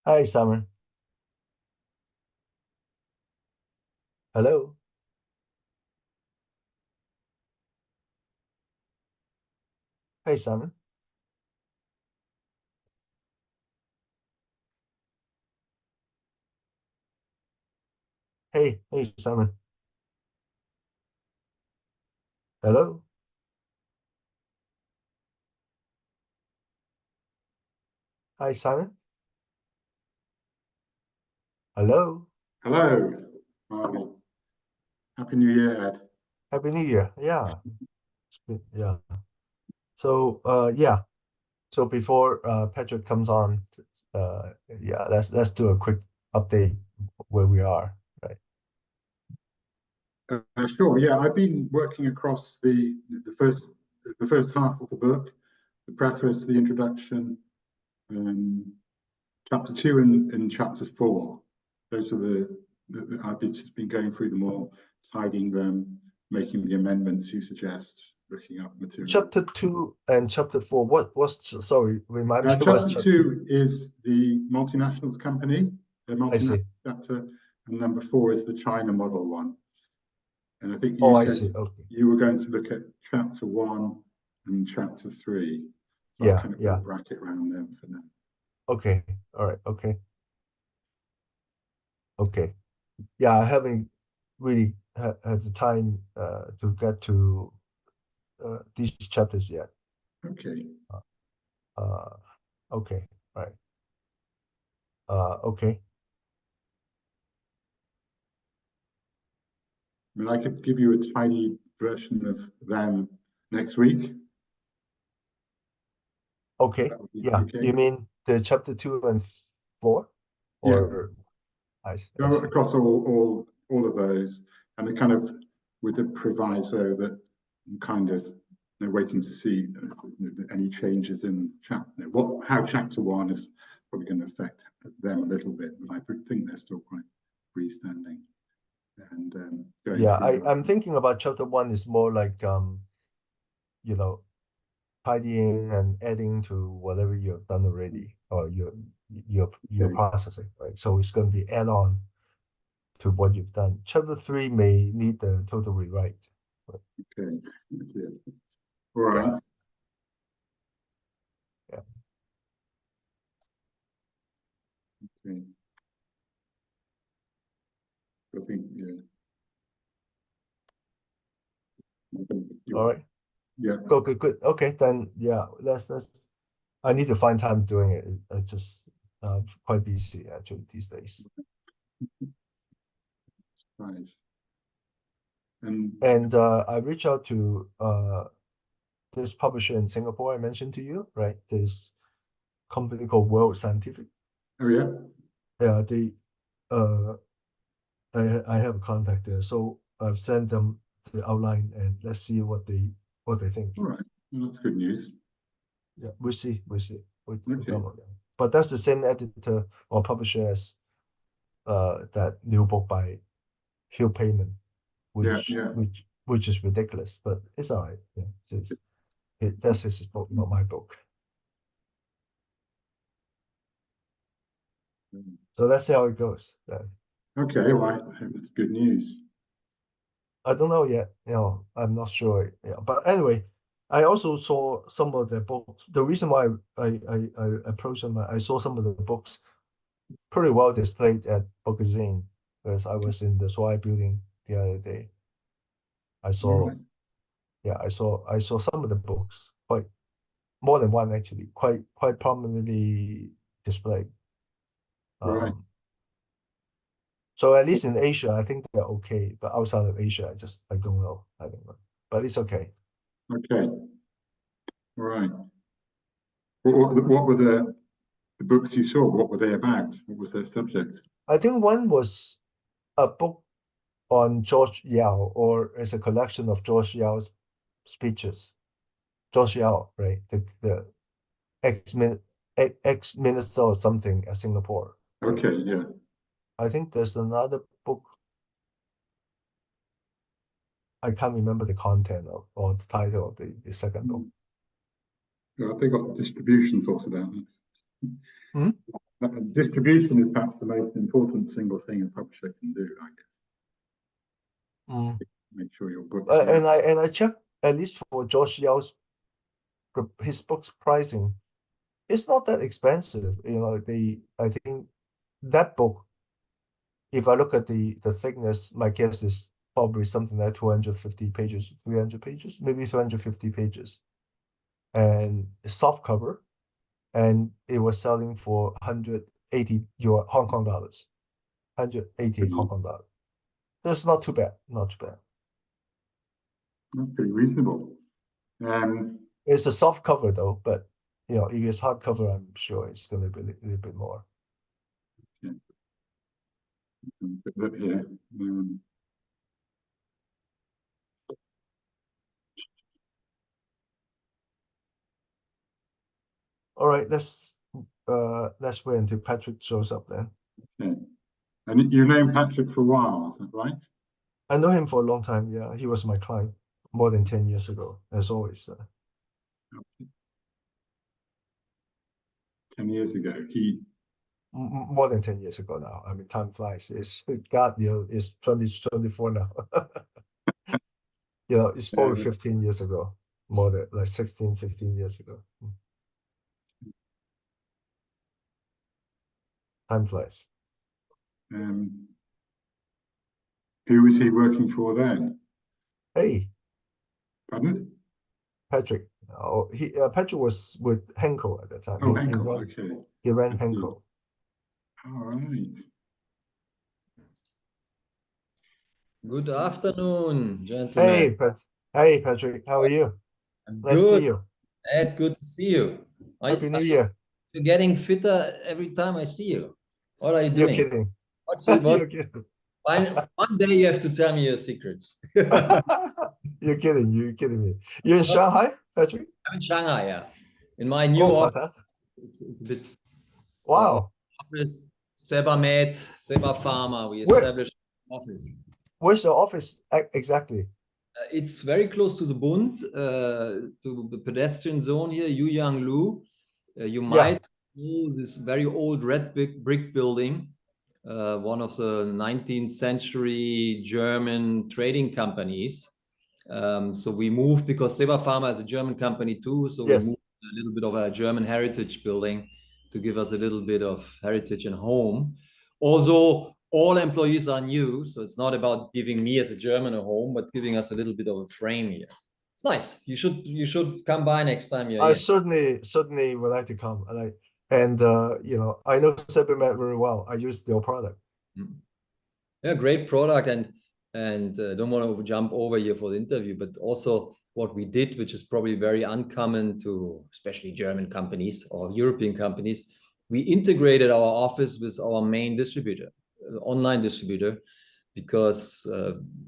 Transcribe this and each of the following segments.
Hi, Simon. Hello. Hey, Simon. Hey, Simon. Hello. Hi, Simon. Hello. Hello. Hi. Happy New Year, Ed. Happy New Year. Yeah. Yeah. So, yeah. So before Patrick comes on, yeah, let's do a quick update where we are. Right. Sure. Yeah, I've been working across the first half of the book, the preface, the introduction, um, chapter two and chapter four. Those are I've just been going through them all, tidying them, making the amendments you suggest, looking up material. Chapter 2 and chapter 4. Sorry, remind me what's Chapter chapter. two is the multinationals company, the I multinational see. chapter, and number four is the China model one. And I think Oh, you I said see. Okay. you were going to look at chapter one and chapter three. So I'll Yeah, kind of put a yeah. bracket around them for now. Okay. All right. Okay. Okay. Yeah, I haven't really had the time to get to these chapters yet. Okay. Uh, okay, right. Okay, I mean, I could give you a tiny version of them next week. okay. That would be Yeah, okay. you mean the chapter 2 and 4, Yeah. or I Go see. across all of those, and it kind of with the proviso that I'm kind of waiting to see any changes in chapter what how chapter one is probably going to affect them a little bit, but I think they're still quite freestanding and going Yeah, through I'm them. thinking about chapter 1 is more like you know, tidying and adding to whatever you've done already, or you're Okay, processing, right? So it's going to be add on to what you've done. Chapter 3 may need the total rewrite. But okay, okay. All right. yeah, yeah. Okay. I think yeah. I think All you're, right. yeah. Good. Okay, then yeah, let's. I need to find time doing it. I just quite busy actually these days. Nice. And And I reached out to this publisher in Singapore I mentioned to you, right? This company called World Scientific. oh yeah. Yeah, uh I have a contact there. So I've sent them the outline and let's see what they think. All right. Well, that's good news. Yeah, we'll see. We Okay. come on that. But that's the same editor or publisher as that new book by Hugh Payman, Yeah, which yeah. which which is ridiculous, but it's all right. Yeah, that's his book, not my book. So let's see how it goes. Okay, right. That's good news. I don't know yet. I'm not sure. Yeah, but anyway, I also saw some of the books. The reason why I approached them, I saw some of the books pretty well displayed at Bookazine because I was in the Swire building the other day. I All saw, right. yeah, I saw some of the books, quite more than one actually, quite prominently displayed. Right. Um, so at least in Asia, I think they're okay, but outside of Asia, I don't know. I don't know, but it's okay. Okay. All right. What were the books you saw? What were they about? What was their subject? I think one was a book on George Yao, or it's a collection of George Yao's speeches. George Yao, right? The ex-minister or something at Singapore, right? Okay, yeah. I think there's another book. I can't remember the content of or the title of the second book. Mm. Yeah, they got distribution sorted out. Hmm? Distribution is perhaps the most important single thing a publisher can do, I guess. Mm. Make sure your books are And I checked at least for George Yao's his books pricing. It's not that expensive. I think that book, if I look at the thickness, my guess is probably something like 250 pages, 300 pages, maybe 250 pages, and soft cover, and it was selling for 180 your Hong Kong dollars, 180 Hong pretty, Kong dollars. That's not too bad, not too bad. that's pretty reasonable. It's a soft cover though, but if it's hardcover, I'm sure it's going to be a little bit more. Yeah. Put that here. All right, let's wait until Patrick shows up then. Okay. And you've known Patrick for a while, is that right? I know him for a long time. Yeah, he was my client more than 10 years ago, as always. 10 years ago. More than 10 years ago now. I mean, time flies. It's 2024 now. It's probably 15 years ago, more than like 16, 15 years ago. Time flies. Who was he working for then? Hey, Pardon? Patrick. Oh, Patrick was with Henkel at that time. Oh, Henkel. Okay. He ran I see. Henkel. All right. Good afternoon, gentlemen. Hey, Patrick. How are you? I'm Nice to see good. you. Ed, good to see you. Happy New Year. You're getting fitter every time I see you. What are you You're doing? kidding. What's it? You're kidding. One day you have to tell me your secrets. You're kidding. You're kidding me. You're in Shanghai, Patrick? I'm in Shanghai, yeah. In my new Oh, office. fantastic. It's a bit. Wow. Office, Sebamed, Seba Pharma. We Where, established office. where's the office exactly? It's very close to the Bund, to the pedestrian zone here, Yuyang Lu. You might know this very old red brick building, one of the 19th century German trading companies. So we moved because Seba Pharma is a German company too. So Yes. we moved a little bit of a German heritage building to give us a little bit of heritage and home. Also, all employees are new, so it's not about giving me as a German a home, but giving us a little bit of a frame here. It's nice. You should come by next time you're I here. certainly would like to come. I know Sebamed very well. I use their product. Yeah, great product, and don't want to jump over here for the interview, but also what we did, which is probably very uncommon to especially German companies or European companies, we integrated our office with our main distributor, online distributor, because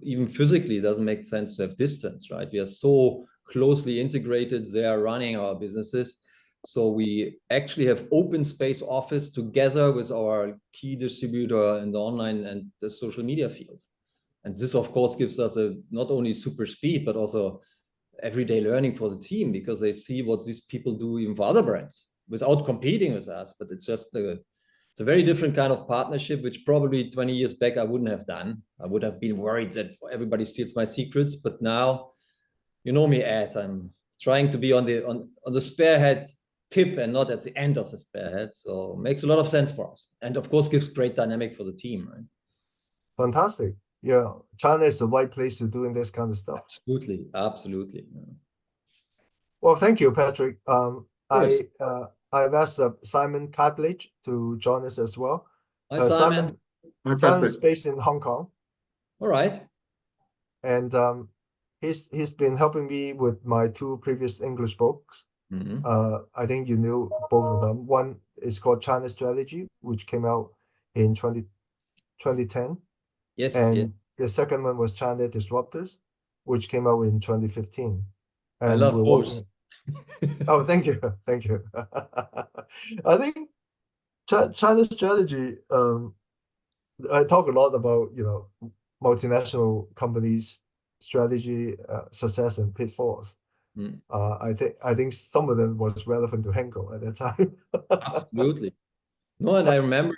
even physically it doesn't make sense to have distance, right? We are so closely integrated. They are running our businesses. So we actually have open space office together with our key distributor in the online and the social media field. And this, of course, gives us not only super speed, but also everyday learning for the team, because they see what these people do even for other brands without competing with us. But it's a very different kind of partnership, which probably 20 years back I wouldn't have done. I would have been worried that everybody steals my secrets. But now, you know me, Ed, I'm trying to be on the spearhead tip and not at the end of the spearhead. So it makes a lot of sense for us. And of course, gives great dynamic for the team, right? Fantastic. Yeah, China is the right place to doing this kind of stuff. Absolutely, absolutely. Well, thank you, Patrick. Yes. I've asked Simon Cartledge to join us as well. Hi, Simon. Hi, Simon's Patrick. based in Hong Kong, All right. and he's been helping me with my two previous English books. I think you knew both of them. One is called China Strategy, which came out in 2010. Yes. And the second one was China Disruptors, which came out in 2015. I And love we're both. working. Oh, thank you. Thank you. I think China Strategy, I talk a lot about, multinational companies' strategy, success and pitfalls. I think some of them was relevant to Henkel at that time. Absolutely. No, and I remember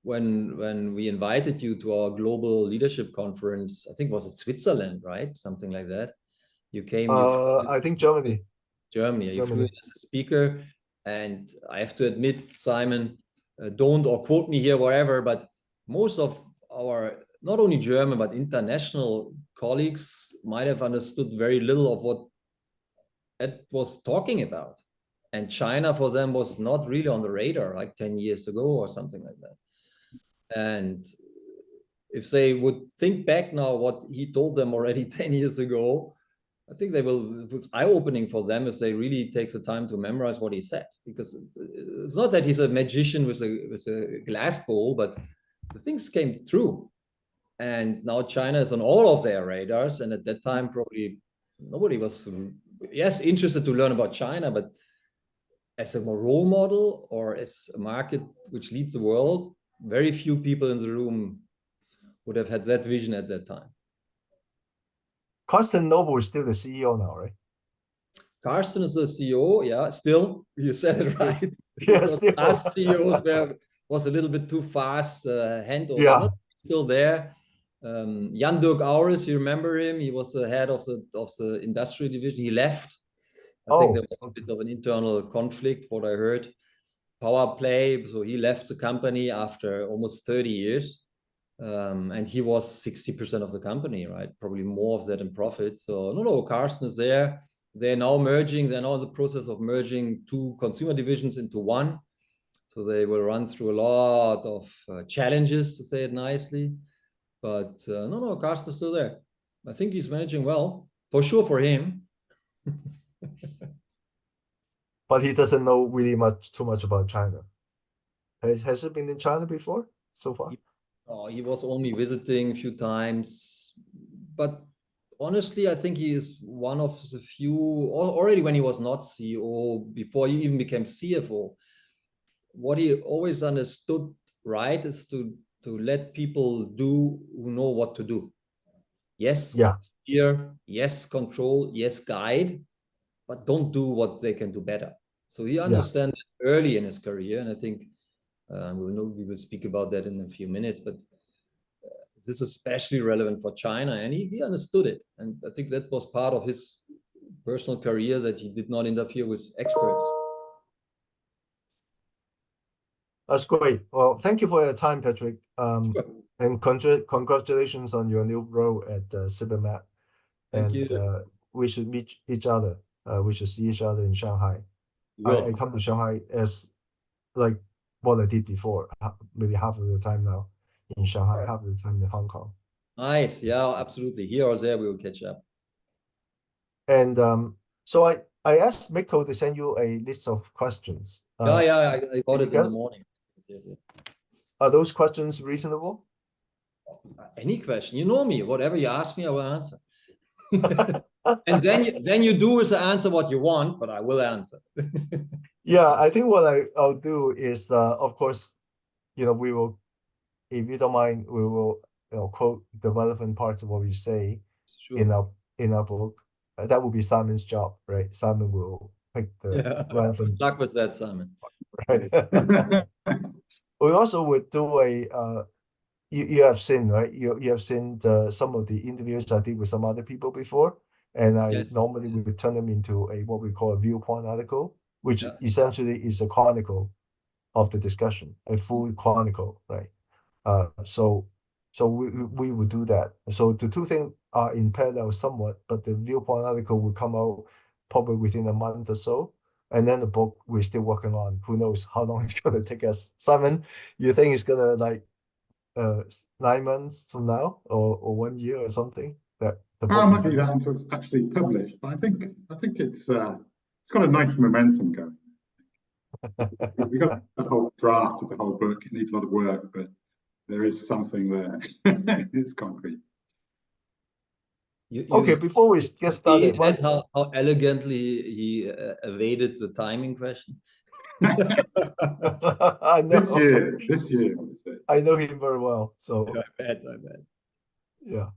when we invited you to our global leadership conference, I think it was in Switzerland, right? Something like that. You came, you flew I think Germany. Germany, you flew in Germany. as a speaker, and I have to admit, Simon, don't or quote me here, whatever, but most of our not only German but international colleagues might have understood very little of what Ed was talking about. And China for them was not really on the radar like 10 years ago or something like that. And if they would think back now what he told them already 10 years ago, I think they will, it's eye-opening for them if they really take the time to memorize what he said. Because it's not that he's a magician with a glass bowl, but the things came true. And now China is on all of their radars. And at that time, probably nobody was, yes, interested to learn about China, but as a role model or as a market which leads the world, very few people in the room would have had that vision at that time. Carsten Noble is still the CEO now, right? Carsten is the CEO, yeah, still, you said it right. Yeah, still. Last CEO was a little bit too fast handover. Yeah. Not still there. Jan-Dirk Auris, you remember him? He was the head of the industrial division. He left. I think there was a bit of an internal conflict, what I heard. Power play, so he left the company after almost 30 years. And he was 60% of the company, right? Probably more of that in profit. So no, Carsten is there. They're now merging. They're now in the process of merging two consumer divisions into one. So they will run through a lot of challenges, to say it nicely. But no, Carsten is still there. I think he's managing well, for sure for him. But he doesn't know really too much about China. Has he been in China before so far? He was only visiting a few times, but honestly, I think he is one of the few, already when he was not CEO, before he even became CFO, what he always understood right is to let people do who know what to do. Yes, steer, yes, control, yes, guide, but don't do what they can do better. So he understands it early in his career, and I think we will speak about that in a few minutes, but this is especially relevant for China, and he understood it. And I think that was part of his personal career, that he did not interfere with experts. That's great. Well, thank you for your time, Patrick. Sure. And congratulations on your new role at Cybermat. Thank you. We should meet each other. We should see each other in Shanghai. I come to Shanghai as like what I did before, maybe half of the time now in Shanghai, half of the time in Hong Kong. Nice. Yeah, absolutely. Here or there, we will catch up. And so I asked Miko to send you a list of questions. I got it in the morning. Yes. Are those questions reasonable? Any question, you know me. Whatever you ask me, I will answer. And then you do is answer what you want, but I will answer. Yeah, I think what I'll do is, of course, we will, if you don't mind, we will quote the relevant parts of what we say in our book. That will be Simon's job, right? Simon will pick the relevant. Good luck with that, Simon. Right. We also would do a you have seen, right? You have seen some of the interviews I did with some other people before, and I normally would turn them into what we call a viewpoint article, which essentially is a chronicle of the discussion, a full chronicle, right? So we would do that. So the two things are in parallel somewhat, but the viewpoint article will come out probably within a month or so. And then the book we're still working on. Who knows how long it's gonna take us? Simon, you think it's gonna like 9 months from now or 1 year or something? That the book might be that until it's actually published, but I think it's got a nice momentum going. We've got a whole draft of the whole book. It needs a lot of work, but there is something there. It's concrete. Okay, before we get started, how elegantly he evaded the timing question. I know. This year, I know him very well, so I bet. Yeah.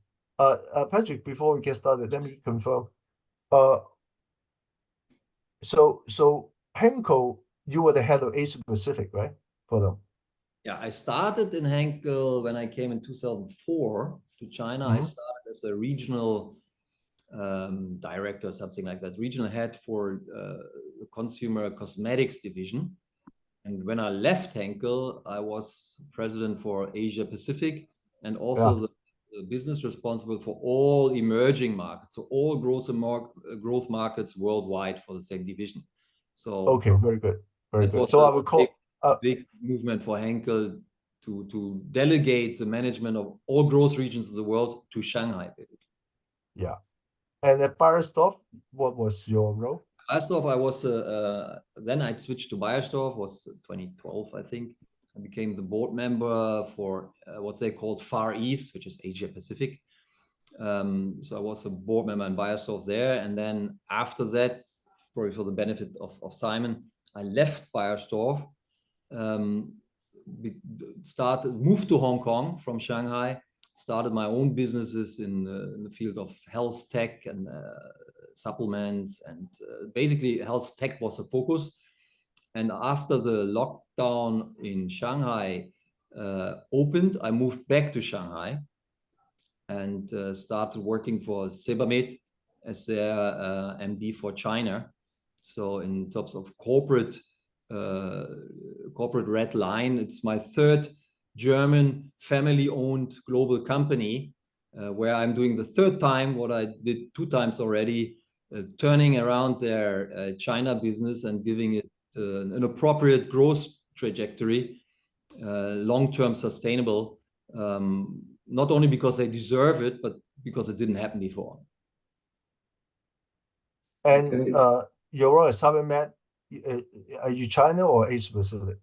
Patrick, before we get started, let me confirm. So Henko, you were the head of Asia Pacific, right? For them. Yeah, I started in Henkel when I came in 2004 to China. I started as a regional director or something like that, regional head for the consumer cosmetics division. And when I left Henkel, I was president for Asia Pacific and also the business responsible for all emerging markets, so all growth markets worldwide for the same division. So okay, very good, very it good. was So I a will call. big movement for Henkel to delegate the management of all growth regions of the world to Shanghai, basically. Yeah. And at Beiersdorf, what was your role? Beiersdorf, I was then I switched to Beiersdorf, was 2012, I think. I became the board member for what they called Far East, which is Asia Pacific. So I was a board member in Beiersdorf there. And then after that, probably for the benefit of Simon, I left Beiersdorf, moved to Hong Kong from Shanghai, started my own businesses in the field of health tech and supplements, and basically health tech was the focus. And after the lockdown in Shanghai opened, I moved back to Shanghai and started working for Sebamed as their MD for China. So in terms of corporate red line, it's my third German family-owned global company, where I'm doing the third time what I did 2 times already, turning around their China business and giving it an appropriate growth trajectory, long-term sustainable, not only because they deserve it, but because it didn't happen before. And your role as Sebamed, are you China or Asia Pacific?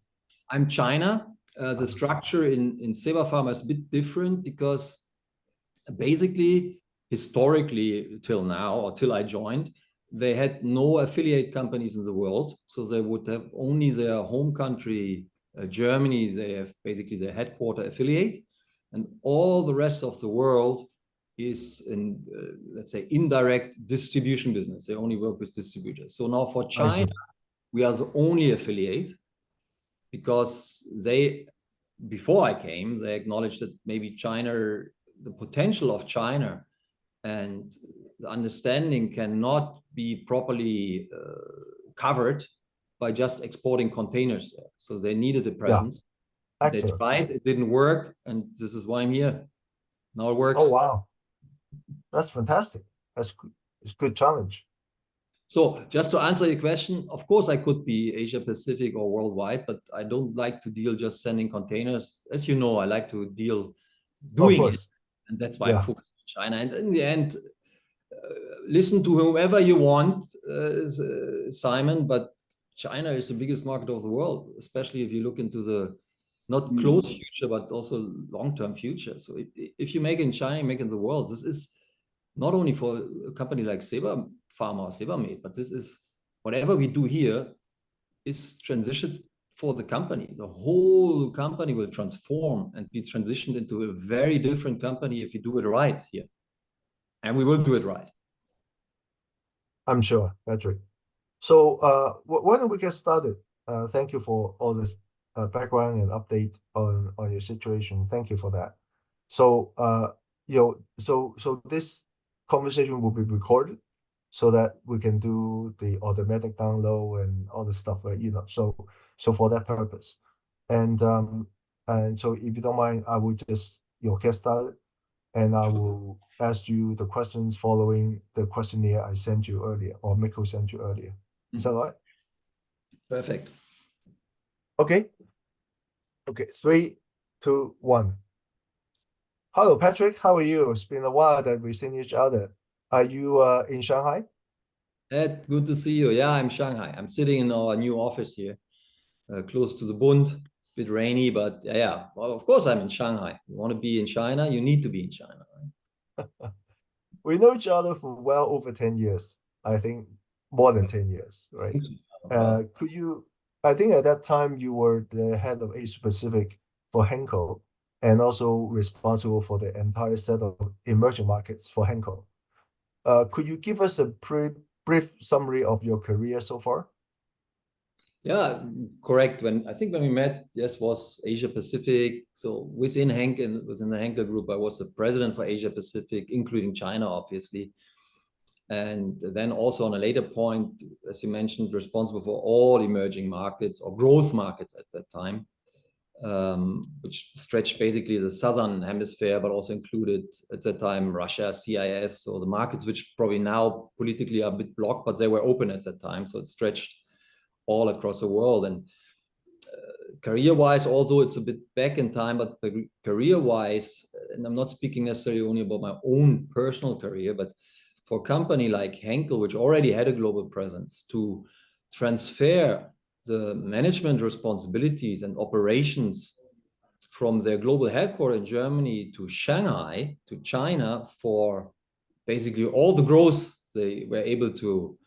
I'm China. The structure in Seva Pharma is a bit different because basically, historically, till now, or till I joined, they had no affiliate companies in the world. So they would have only their home country, Germany, they have basically their headquarter affiliate. And all the rest of the world is in, let's say, indirect distribution business. They only work with distributors. So now for China, we are the only affiliate because before I came, they acknowledged that maybe China, the potential of China and the understanding cannot be properly covered by just exporting containers there. So they needed a presence. Yeah. They tried, it didn't work, and this is why I'm here. Now it works. Oh, wow. That's fantastic. It's a good challenge. So just to answer your question, of course I could be Asia Pacific or worldwide, but I don't like to deal just sending containers. As you know, I like to deal doing it. And that's why I'm focused on China. And in the end, listen to whoever you want, Simon, but China is the biggest market of the world, especially if you look into the not close future, but also long-term future. So if you make in China, you make in the world. This is not only for a company like Seva Pharma or Sebamed, but this is whatever we do here is transitioned for the company. The whole company will transform and be transitioned into a very different company if you do it right here. And we will do it right. I'm sure, Patrick. So why don't we get started? Thank you for all this background and update on your situation. Thank you for that. So so this conversation will be recorded so that we can do the automatic download and all the stuff, so for that purpose. And so if you don't mind, I will just get started, and I will ask you the questions following the questionnaire I sent you earlier, or Mikko sent you earlier. Is that right? Perfect. Okay. 3, 2, 1. Hello, Patrick. How are you? It's been a while that we've seen each other. Are you in Shanghai? Ed, good to see you. Yeah, I'm Shanghai. I'm sitting in our new office here, close to the Bund. A bit rainy, but yeah. Well, of course I'm in Shanghai. You want to be in China, you need to be in China. Right? We know each other for well over 10 years. I think more than 10 years, right? I think at that time you were the head of Asia Pacific for Henkel, and also responsible for the entire set of emerging markets for Henkel. Could you give us a brief summary of your career so far? Yeah, correct. I think when we met, yes, was Asia Pacific. So within Henkel, within the Henkel Group, I was the president for Asia Pacific, including China, obviously. And then also on a later point, as you mentioned, responsible for all emerging markets or growth markets at that time, which stretched basically the southern hemisphere, but also included at that time Russia, CIS, so the markets which probably now politically are a bit blocked, but they were open at that time. So it stretched all across the world. And career-wise, although it's a bit back in time, but career-wise, and I'm not speaking necessarily only about my own personal career, but for a company like Henkel, which already had a global presence, to transfer the management responsibilities and operations from their global headquarters in Germany to Shanghai, to China, for basically all the growth they were able to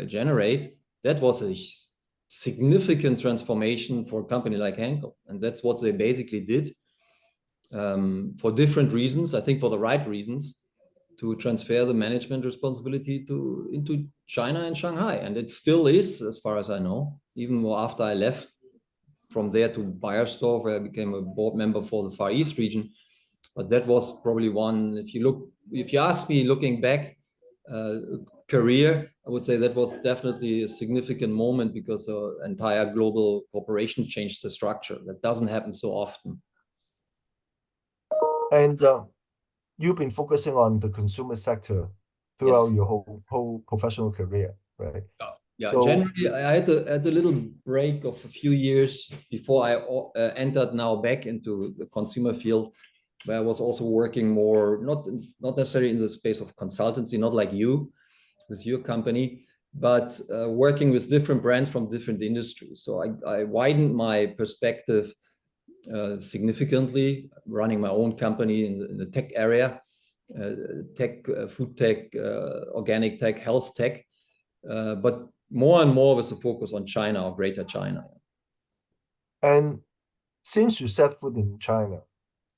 generate, that was a significant transformation for a company like Henkel. And that's what they basically did for different reasons, I think for the right reasons, to transfer the management responsibility into China and Shanghai. And it still is, as far as I know, even more after I left from there to Beiersdorf, where I became a board member for the Far East region. But that was probably one, if you ask me looking back, career, I would say that was definitely a significant moment because the entire global corporation changed the structure. That doesn't happen so often. And you've been focusing on the consumer sector throughout Yes. your whole professional career, right? Yeah, So, generally, I had a little break of a few years before I entered now back into the consumer field, where I was also working more, not necessarily in the space of consultancy, not like you with your company, but working with different brands from different industries. So I widened my perspective significantly, running my own company in the tech area, food tech, organic tech, health tech, but more and more with the focus on China or Greater China. and since you set foot in China,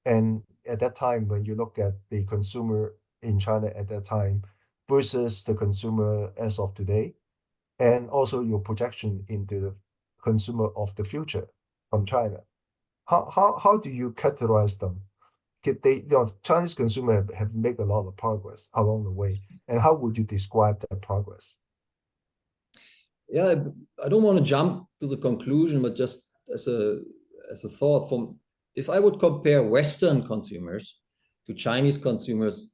and at that time, when you look at the consumer in China at that time versus the consumer as of today, and also your projection into the consumer of the future from China, how do you categorize them? Chinese consumer have made a lot of progress along the way, and how would you describe that progress? Yeah, I don't want to jump to the conclusion, but just as a thought, from if I would compare Western consumers to Chinese consumers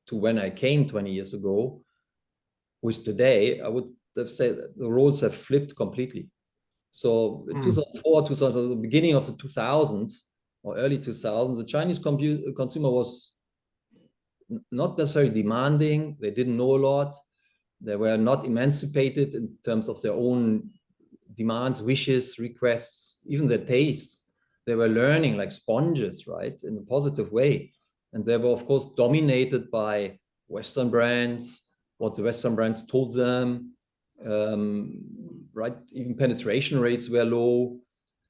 to when I came 20 years ago with today, I would have said the roles have flipped completely. So 2004, 2000, the beginning of the 2000s or early 2000s, the Chinese consumer was not necessarily demanding. They didn't know a lot. They were not emancipated in terms of their own demands, wishes, requests, even their tastes. They were learning like sponges, right, in a positive way. And they were, of course, dominated by Western brands, what the Western brands told them, right? Even penetration rates were low.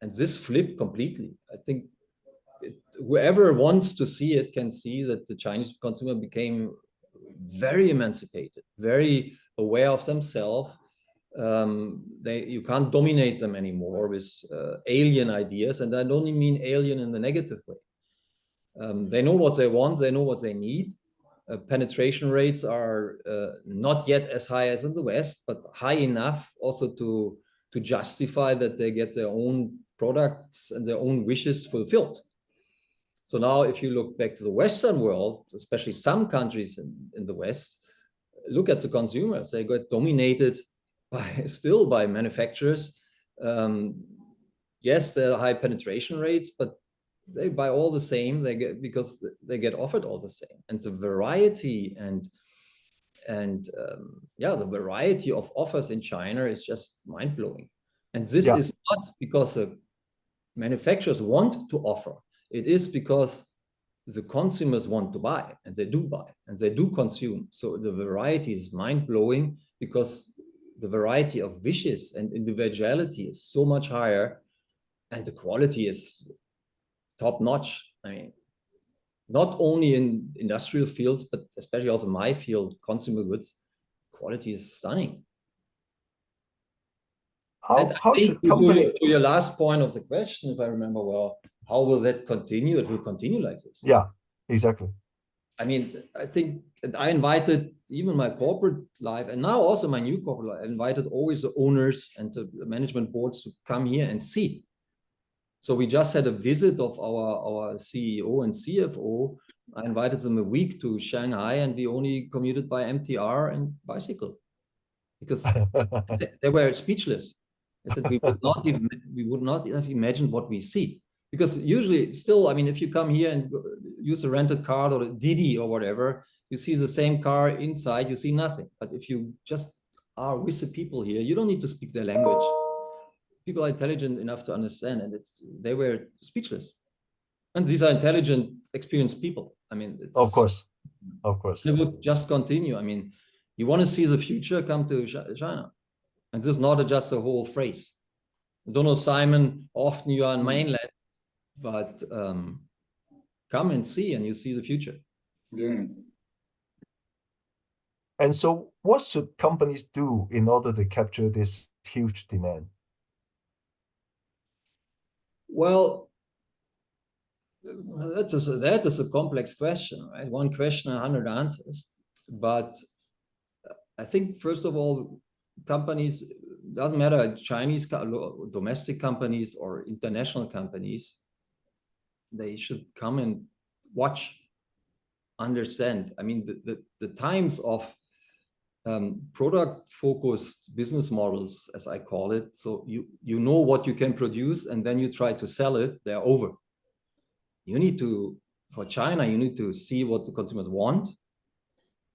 And this flipped completely. I think whoever wants to see it can see that the Chinese consumer became very emancipated, very aware of themselves. You can't dominate them anymore with alien ideas, and I don't mean alien in the negative way. They know what they want, they know what they need. Penetration rates are not yet as high as in the West, but high enough also to justify that they get their own products and their own wishes fulfilled. So now if you look back to the Western world, especially some countries in the West, look at the consumers. They got dominated still by manufacturers. Yes, there are high penetration rates, but they buy all the same. Because they get offered all the same. And the variety the variety of offers in China is just mind-blowing. And this is not because the manufacturers want to offer. It is because the consumers want to buy, and they do buy, and they do consume. So the variety is mind-blowing because the variety of wishes and individuality is so much higher, and the quality is top-notch. I mean, not only in industrial fields, but especially also my field, consumer goods, quality is stunning. And I how think should company? to your last point of the question, if I remember well, how will that continue? It will continue like this. Yeah, exactly. I mean, I think I invited even my corporate life and now also my new corporate life, I invited always the owners and the management boards to come here and see. So we just had a visit of our CEO and CFO. I invited them a week to Shanghai and we only commuted by MTR and bicycle because they were speechless. I said we would not have imagined what we see. Because usually still, I mean, if you come here and use a rented car or a Didi or whatever, you see the same car inside, you see nothing. But if you just are with the people here, you don't need to speak their language. People are intelligent enough to understand, and they were speechless. And these are intelligent, experienced people. I mean, Of course. It would just continue. I mean, you want to see the future, come to China. And this is not just a whole phrase. I don't know, Simon, often you are in mainland, but come and see and you see the future. Yeah. And so what should companies do in order to capture this huge demand? Well, that is a complex question, right? One question, 100 answers. But I think, first of all, companies, doesn't matter, Chinese, domestic companies or international companies, they should come and watch, understand. I mean, the times of product-focused business models, as I call it, so you know what you can produce and then you try to sell it, they're over. You need to, for China, you need to see what the consumers want.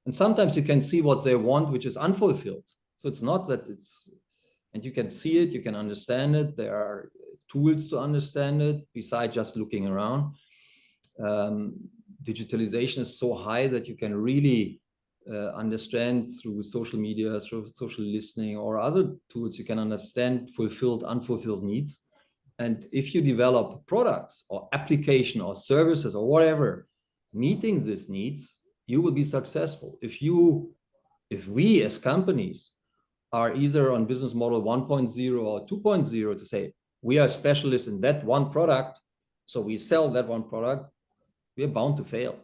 And sometimes you can see what they want, which is unfulfilled. So it's not that it's, and you can see it, you can understand it. There are tools to understand it besides just looking around. Digitalization is so high that you can really understand through social media, through social listening or other tools, you can understand fulfilled, unfulfilled needs. And if you develop products or application or services or whatever, meeting these needs, you will be successful. If we as companies are either on business model 1.0 or 2.0 to say, we are specialists in that one product, so we sell that one product, we're bound to fail.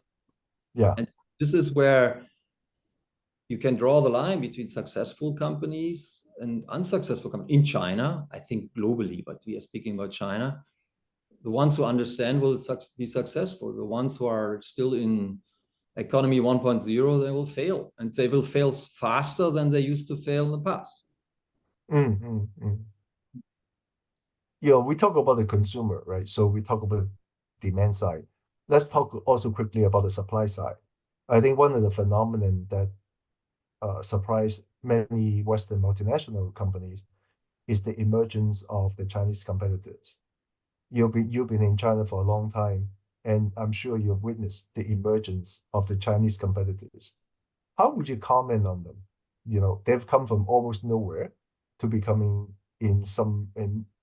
Yeah. And this is where you can draw the line between successful companies and unsuccessful companies in China, I think globally, but we are speaking about China. The ones who understand will be successful. The ones who are still in economy 1.0, they will fail, and they will fail faster than they used to fail in the past. Yeah, we talk about the consumer, right? So we talk about the demand side. Let's talk also quickly about the supply side. I think one of the phenomenon that surprised many Western multinational companies is the emergence of the Chinese competitors. You've been in China for a long time, and I'm sure you've witnessed the emergence of the Chinese competitors. How would you comment on them? You know, they've come from almost nowhere to becoming in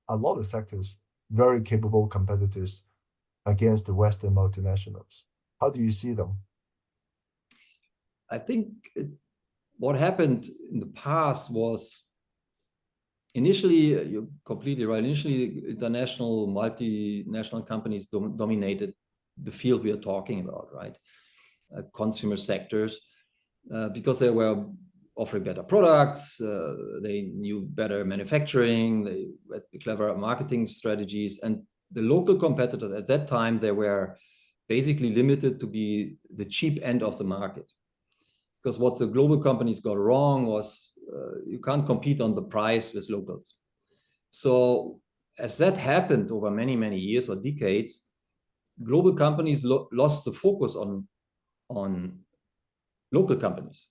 a lot of sectors very capable competitors against the Western multinationals. How do you see them? I think what happened in the past was initially, you're completely right, initially international multinational companies dominated the field we are talking about, right? Consumer sectors, because they were offering better products, they knew better manufacturing, they had clever marketing strategies, and the local competitors at that time, they were basically limited to be the cheap end of the market. Because what the global companies got wrong was you can't compete on the price with locals. So as that happened over many, many years or decades, global companies lost the focus on local companies,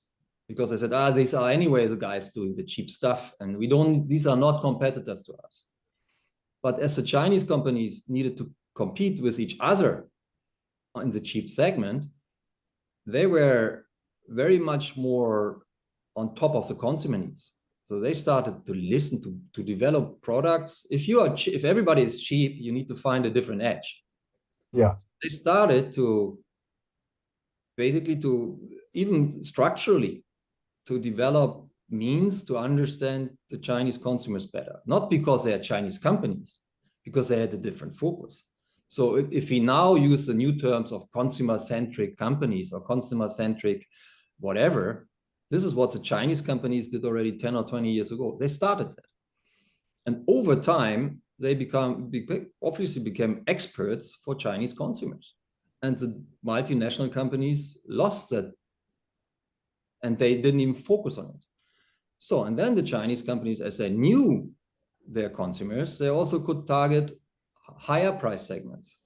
because they said, these are anyway the guys doing the cheap stuff, and these are not competitors to us. But as the Chinese companies needed to compete with each other in the cheap segment, they were very much more on top of the consumer needs. So they started to listen to develop products. If everybody is cheap, you need to find a different edge. Yeah. They started to basically even structurally to develop means to understand the Chinese consumers better, not because they are Chinese companies, because they had a different focus. So if we now use the new terms of consumer-centric companies or consumer-centric whatever, this is what the Chinese companies did already 10 or 20 years ago. They started that. And over time, they obviously became experts for Chinese consumers. And the multinational companies lost that. And they didn't even focus on it. So, and then the Chinese companies, as they knew their consumers, they also could target higher price segments,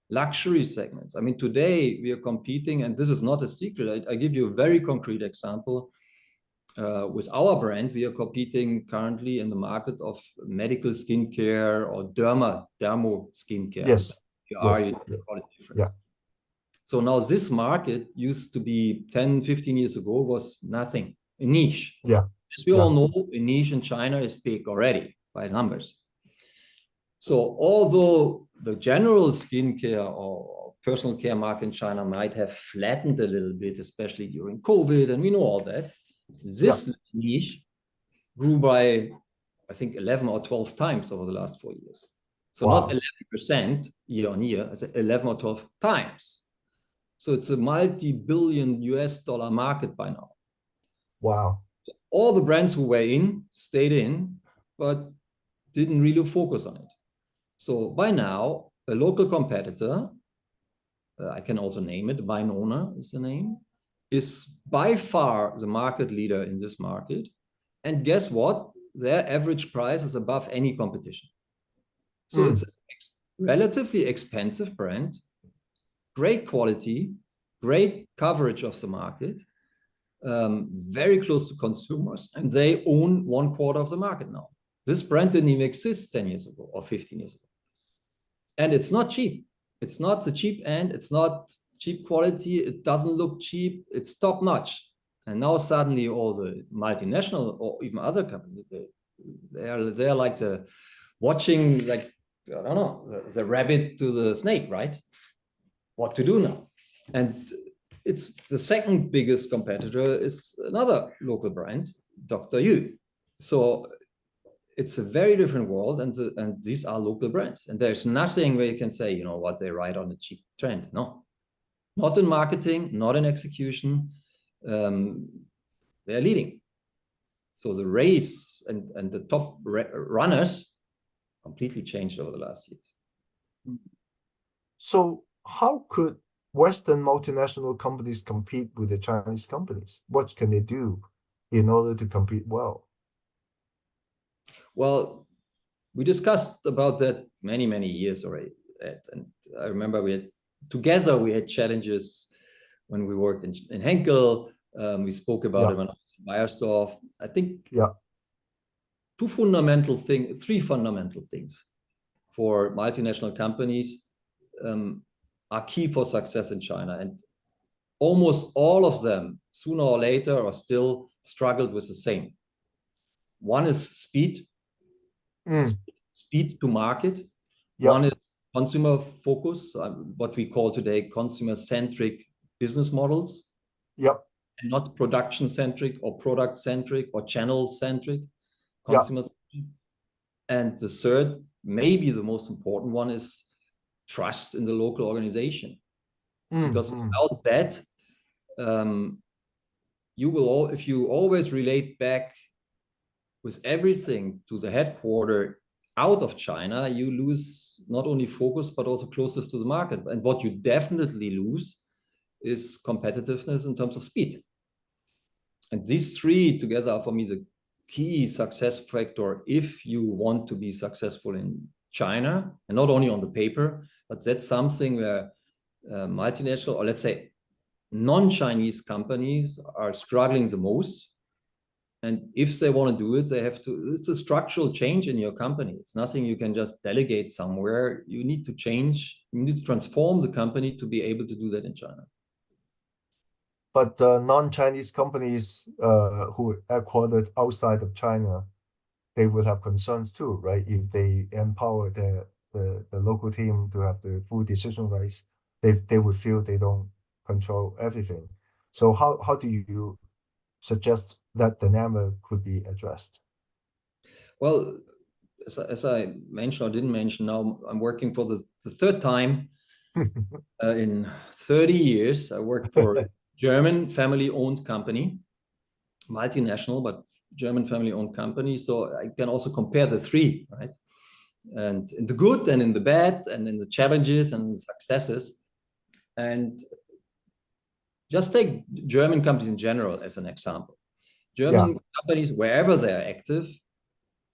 luxury segments. I mean, today we are competing, and this is not a secret. I give you a very concrete example. With our brand, we are competing currently in the market of medical skincare or dermo skincare. Yes. You Yes. call it different. Yeah. So now this market used to be 10, 15 years ago was nothing, a niche. Yeah. As we all know, a niche in China is big already by numbers. So although the general skincare or personal care market in China might have flattened a little bit, especially during COVID, and we know all that, this niche grew by, I think, 11 or 12 times over the last 4 years. So not 11% year on year, I said 11 or 12 times. So it's a multi-billion US dollar market by now. Wow. All the brands who were in stayed in, but didn't really focus on it. So by now, a local competitor, I can also name it, Vinona is the name, is by far the market leader in this market. And guess what? Their average price is above any competition. So it's a relatively expensive brand, great quality, great coverage of the market, very close to consumers, and they own 1/4 of the market now. This brand didn't even exist 10 years ago or 15 years ago. And it's not cheap. It's not the cheap end. It's not cheap quality. It doesn't look cheap. It's top notch. And now suddenly all the multinational or even other companies, they are like watching, like, I don't know, the rabbit to the snake, right? What to do now? And it's the second biggest competitor is another local brand, Dr. Yu. So it's a very different world, and these are local brands. And there's nothing where you can say, you know what, they ride on a cheap trend. No, not in marketing, not in execution. They're leading. So the race and the top runners completely changed over the last years. So how could Western multinational companies compete with the Chinese companies? What can they do in order to compete well? Well, we discussed about that many, many years already. And I remember we had challenges when we worked in Henkel. We spoke about it when I was in Beiersdorf. I think three fundamental things for multinational companies are key for success in China. And almost all of them, sooner or later, or still struggled with the same. One is speed. Speed to market. One is consumer focus, what we call today consumer-centric business models. And not production-centric or product-centric or channel-centric, consumer-centric. And the third, maybe the most important one, is trust in the local organization. Because without that, if you always relate back with everything to the headquarters out of China, you lose not only focus, but also closeness to the market. And what you definitely lose is competitiveness in terms of speed. And these three together are, for me, the key success factor if you want to be successful in China, and not only on the paper, but that's something where multinational, or let's say non-Chinese companies are struggling the most. And if they want to do it, they have to, it's a structural change in your company. It's nothing you can just delegate somewhere. You need to change, you need to transform the company to be able to do that in China. But non-Chinese companies who are headquartered outside of China, they will have concerns too, right? If they empower the local team to have the full decision rights, they would feel they don't control everything. So how do you suggest that dilemma could be addressed? Well, as I mentioned or didn't mention, now I'm working for the third time in 30 years. I worked for a German family-owned company, multinational, but German family-owned company. So I can also compare the three, right? And in the good and in the bad and in the challenges and the successes. And just take German companies in general as an example. German companies, wherever they are active,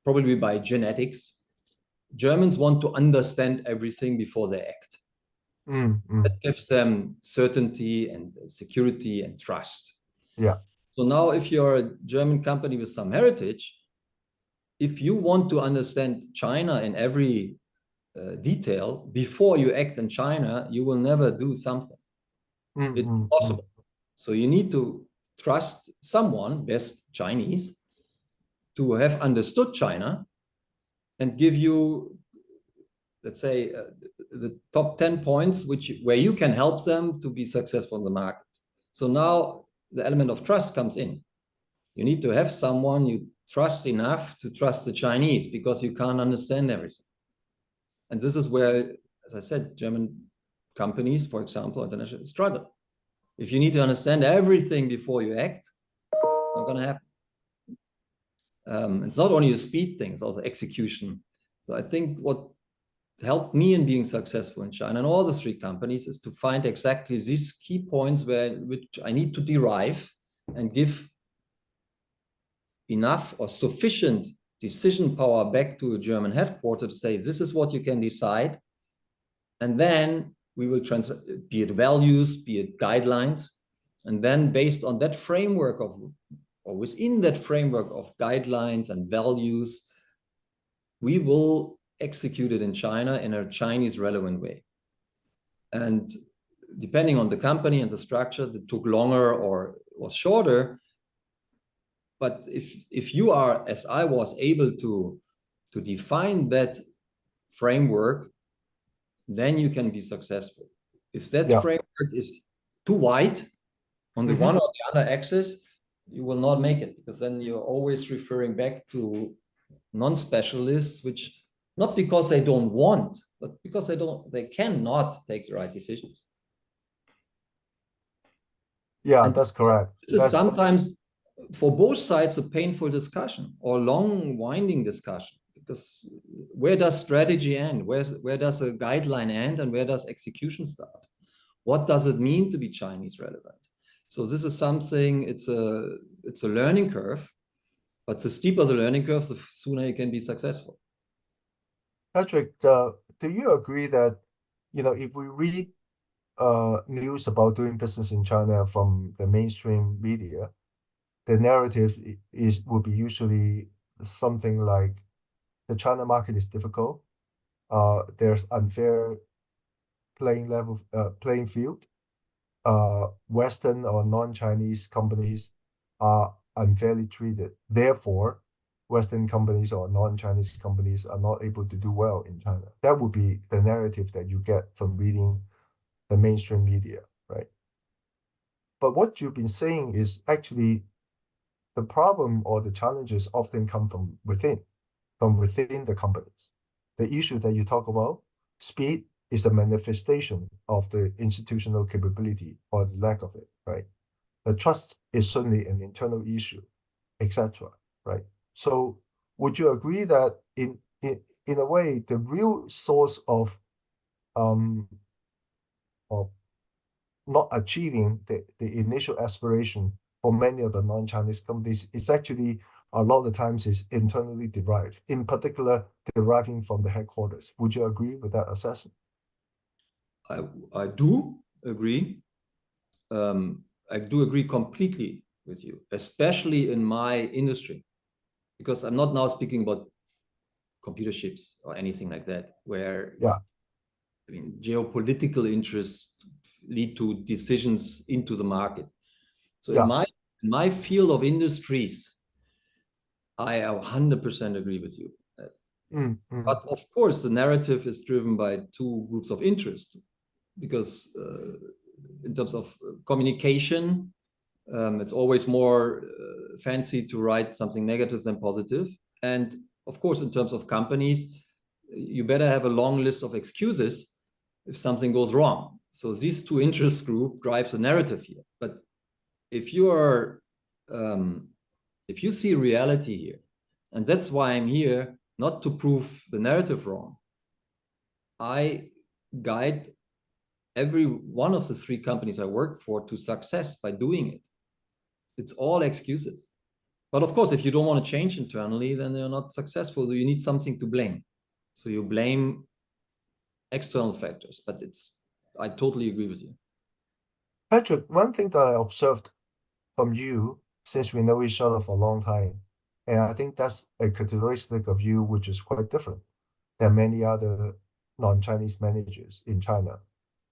probably by genetics, Germans want to understand everything before they act. That gives them certainty and security and trust. Yeah. So now if you're a German company with some heritage, if you want to understand China in every detail before you act in China, you will never do something. It's impossible. So you need to trust someone, best Chinese, to have understood China and give you, let's say, the top 10 points where you can help them to be successful in the market. So now the element of trust comes in. You need to have someone you trust enough to trust the Chinese, because you can't understand everything. And this is where, as I said, German companies, for example, international, struggle. If you need to understand everything before you act, it's not going to happen. It's not only a speed thing, it's also execution. So I think what helped me in being successful in China and all the three companies is to find exactly these key points which I need to derive and give enough or sufficient decision power back to a German headquarters to say, this is what you can decide. And then we will transfer, be it values, be it guidelines. And then based on that framework or within that framework of guidelines and values, we will execute it in China in a Chinese relevant way. And depending on the company and the structure, that took longer or was shorter. But if you are, as I was, able to define that framework, then you can be successful. If that framework is too wide on the one or the other axis, you will not make it, because then you're always referring back to non-specialists, which not because they don't want, but because they cannot take the right decisions. Yeah, and that's correct. This is sometimes for both sides a painful discussion or long winding discussion, because where does strategy end? Where does a guideline end, and where does execution start? What does it mean to be Chinese relevant? So this is something, it's a learning curve, but the steeper the learning curve, the sooner you can be successful. Patrick, do you agree that, if we read news about doing business in China from the mainstream media, the narrative would be usually something like the China market is difficult. There's unfair playing field. Western or non-Chinese companies are unfairly treated. Therefore, Western companies or non-Chinese companies are not able to do well in China. That would be the narrative that you get from reading the mainstream media, right? But what you've been saying is actually the problem or the challenges often come from within the companies. The issue that you talk about, speed, is a manifestation of the institutional capability or the lack of it, right? The trust is certainly an internal issue, etc., right? So would you agree that in a way, the real source of not achieving the initial aspiration for many of the non-Chinese companies is actually a lot of the times is internally derived, in particular deriving from the headquarters? Would you agree with that assessment? I do agree. I do agree completely with you, especially in my industry, because I'm not now speaking about computer chips or anything like that, where geopolitical interests lead to decisions into the market. So in my field of industries, I 100% agree with you. But of course, the narrative is driven by two groups of interest, because in terms of communication, It's always more fancy to write something negative than positive. And of course, in terms of companies, you better have a long list of excuses if something goes wrong. So these two interest group drives the narrative here. But if you are, if you see reality here, and that's why I'm here, not to prove the narrative wrong. I guide every one of the three companies I work for to success by doing it. It's all excuses. But of course, if you don't want to change internally, then you're not successful. So you need something to blame. So you blame external factors, but I totally agree with you. Patrick, one thing that I observed from you, since we know each other for a long time, and I think that's a characteristic of you which is quite different than many other non-Chinese managers in China,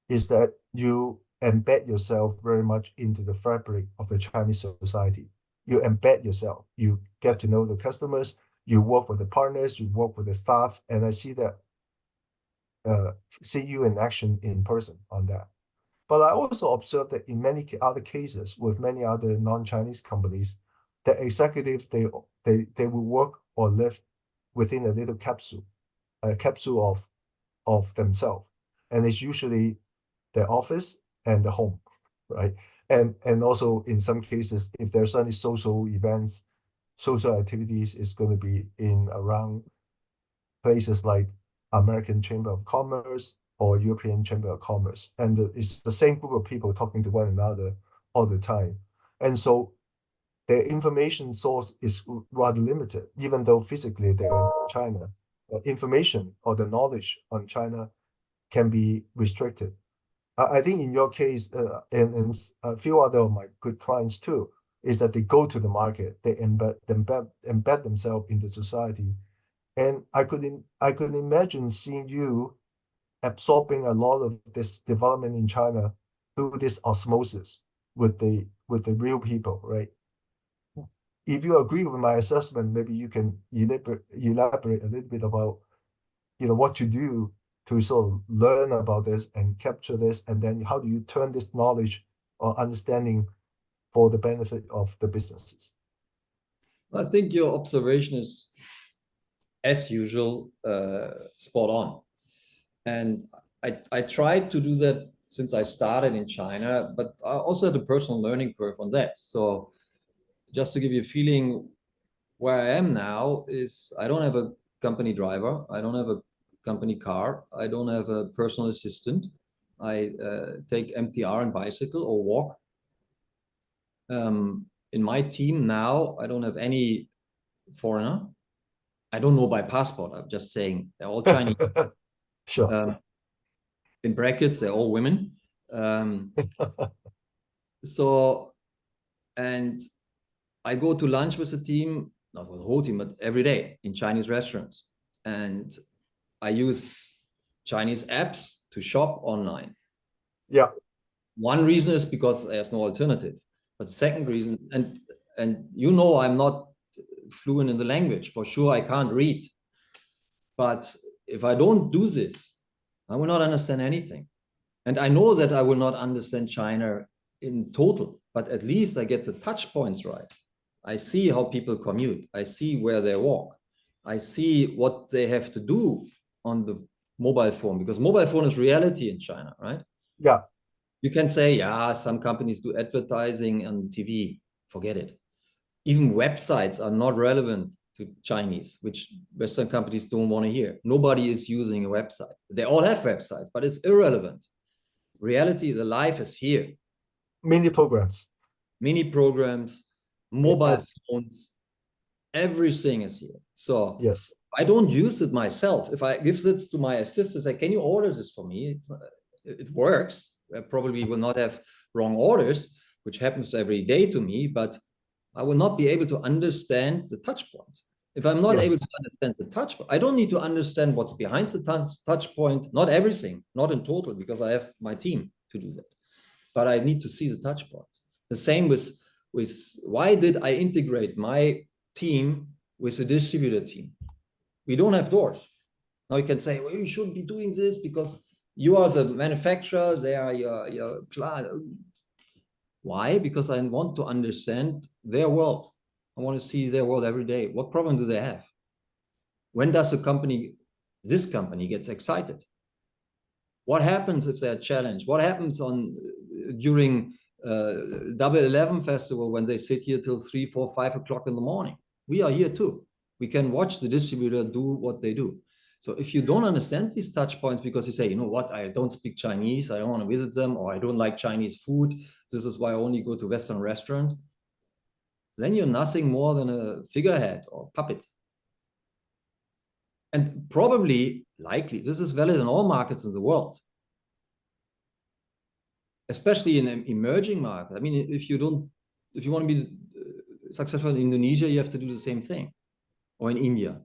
is that you embed yourself very much into the fabric of the Chinese society. You embed yourself, you get to know the customers, you work with the partners, you work with the staff, and I see that, see you in action in person on that. But I also observed that in many other cases with many other non-Chinese companies, the executive, they will work or live within a little capsule, a capsule of themselves. And it's usually their office and the home, right? And also in some cases, if there's any social events, social activities, is going to be in around places like American Chamber of Commerce or European Chamber of Commerce. And it's the same group of people talking to one another all the time. And so their information source is rather limited, even though physically they're in China. Information or the knowledge on China can be restricted. I think in your case, and a few other of my good clients too, is that they go to the market, they embed themselves into society. And I could imagine seeing you absorbing a lot of this development in China through this osmosis with the real people, right? If you agree with my assessment, maybe you can elaborate a little bit about, what you do to sort of learn about this and capture this, and then how do you turn this knowledge or understanding for the benefit of the businesses? I think your observation is, as usual, spot on. And I tried to do that since I started in China, but I also had a personal learning curve on that. So just to give you a feeling, where I am now is I don't have a company driver. I don't have a company car. I don't have a personal assistant. I take MTR and bicycle or walk. In my team now, I don't have any foreigner. I don't know by passport. I'm just saying they're all Chinese. Sure. In brackets, they're all women. So, and I go to lunch with the team, not with the whole team, but every day in Chinese restaurants. And I use Chinese apps to shop online. Yeah. One reason is because there's no alternative. But second reason, and I'm not fluent in the language. For sure, I can't read. But if I don't do this, I will not understand anything. And I know that I will not understand China in total, but at least I get the touch points right. I see how people commute. I see where they walk. I see what they have to do on the mobile phone, because mobile phone is reality in China, right? Yeah. You can say, yeah, some companies do advertising on TV. Forget it. Even websites are not relevant to Chinese, which Western companies don't want to hear. Nobody is using a website. They all have websites, but it's irrelevant. Reality, the life is here. Mini programs, mobile phones, everything is here. So yes, I don't use it myself. If I give it to my assistant, say, can you order this for me? It works. I probably will not have wrong orders, which happens every day to me, but I will not be able to understand the touch points. If I'm not able to understand the touch point, I don't need to understand what's behind the touch point, not everything, not in total, because I have my team to do that. But I need to see the touch points. The same with why did I integrate my team with the distributor team? We don't have doors. Now you can say, well, you shouldn't be doing this because you are the manufacturer, they are your client. Why? Because I want to understand their world. I want to see their world every day. What problem do they have? When does this company gets excited? What happens if they're challenged? What happens during Double 11 festival when they sit here till 3, 4, 5 o'clock in the morning? We are here too. We can watch the distributor do what they do. So if you don't understand these touch points because you say, you know what, I don't speak Chinese, I don't want to visit them, or I don't like Chinese food, this is why I only go to Western restaurant, then you're nothing more than a figurehead or puppet. And probably, likely, this is valid in all markets in the world, especially in an emerging market. I mean, if you want to be successful in Indonesia, you have to do the same thing, or in India.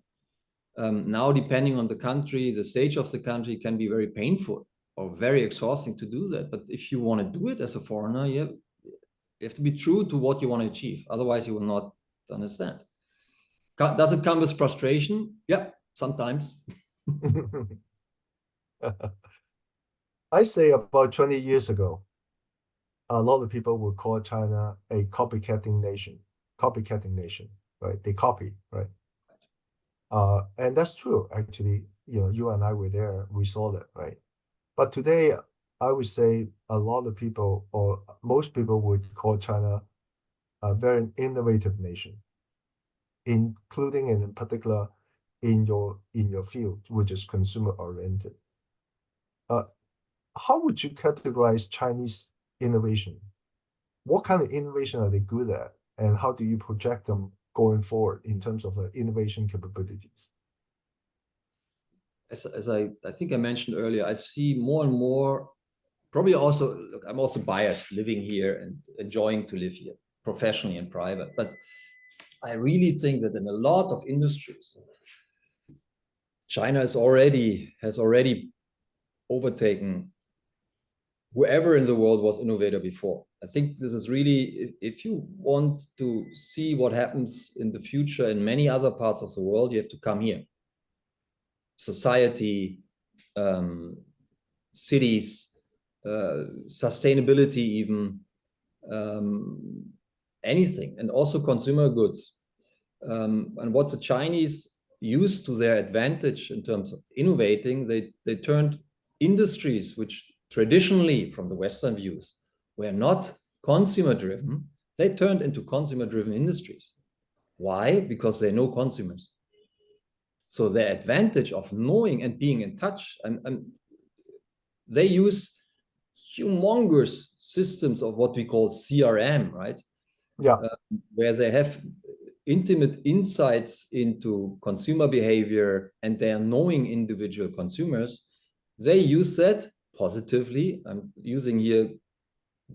Now, depending on the country, the stage of the country can be very painful or very exhausting to do that. But if you want to do it as a foreigner, you have to be true to what you want to achieve. Otherwise, you will not understand. Does it come with frustration? Yeah, sometimes. I say about 20 years ago, a lot of people would call China a copycatting nation, right? They copy, right? And that's true, actually. You know, you and I were there, we saw that, right? But today, I would say a lot of people, or most people, would call China a very innovative nation, including and in particular in your field, which is consumer oriented. How would you categorize Chinese innovation? What kind of innovation are they good at, and how do you project them going forward in terms of the innovation capabilities? As I think I mentioned earlier, I see more and more, probably also, look, I'm also biased living here and enjoying to live here, professionally and private. But I really think that in a lot of industries, China has already overtaken whoever in the world was innovator before. I think this is really, if you want to see what happens in the future in many other parts of the world, you have to come here. Society, cities, sustainability even, anything, and also consumer goods. And what the Chinese used to their advantage in terms of innovating, they turned industries which traditionally, from the Western views, were not consumer-driven, they turned into consumer-driven industries. Why? Because they know consumers. So their advantage of knowing and being in touch, and they use humongous systems of what we call CRM, right? Yeah. Where they have intimate insights into consumer behavior and they are knowing individual consumers. They use that positively. I'm using here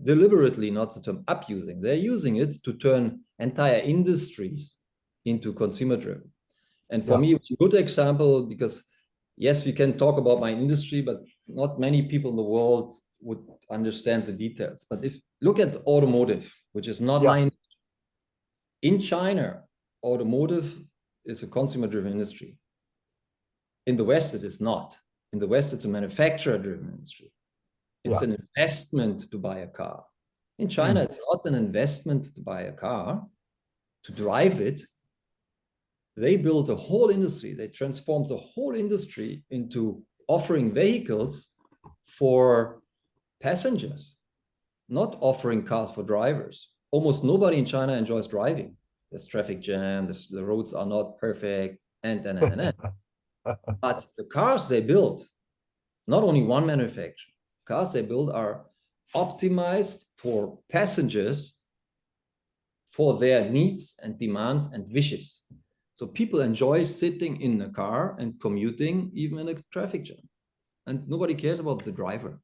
deliberately, not the term abusing. They're using it to turn entire industries into consumer driven. And for me, it's a good example because, yes, we can talk about my industry, but not many people in the world would understand the details. But if look at automotive, which is not my industry. In China, automotive is a consumer-driven industry. In the West, it is not. In the West, it's a manufacturer-driven industry. It's an investment to buy a car. In China, it's not an investment to buy a car, to drive it. They built a whole industry. They transformed the whole industry into offering vehicles for passengers, not offering cars for drivers. Almost nobody in China enjoys driving. There's traffic jam, the roads are not perfect, and. But the cars they build, not only one manufacturer, cars they build are optimized for passengers, for their needs and demands and wishes. So people enjoy sitting in a car and commuting, even in a traffic jam. And nobody cares about the driver.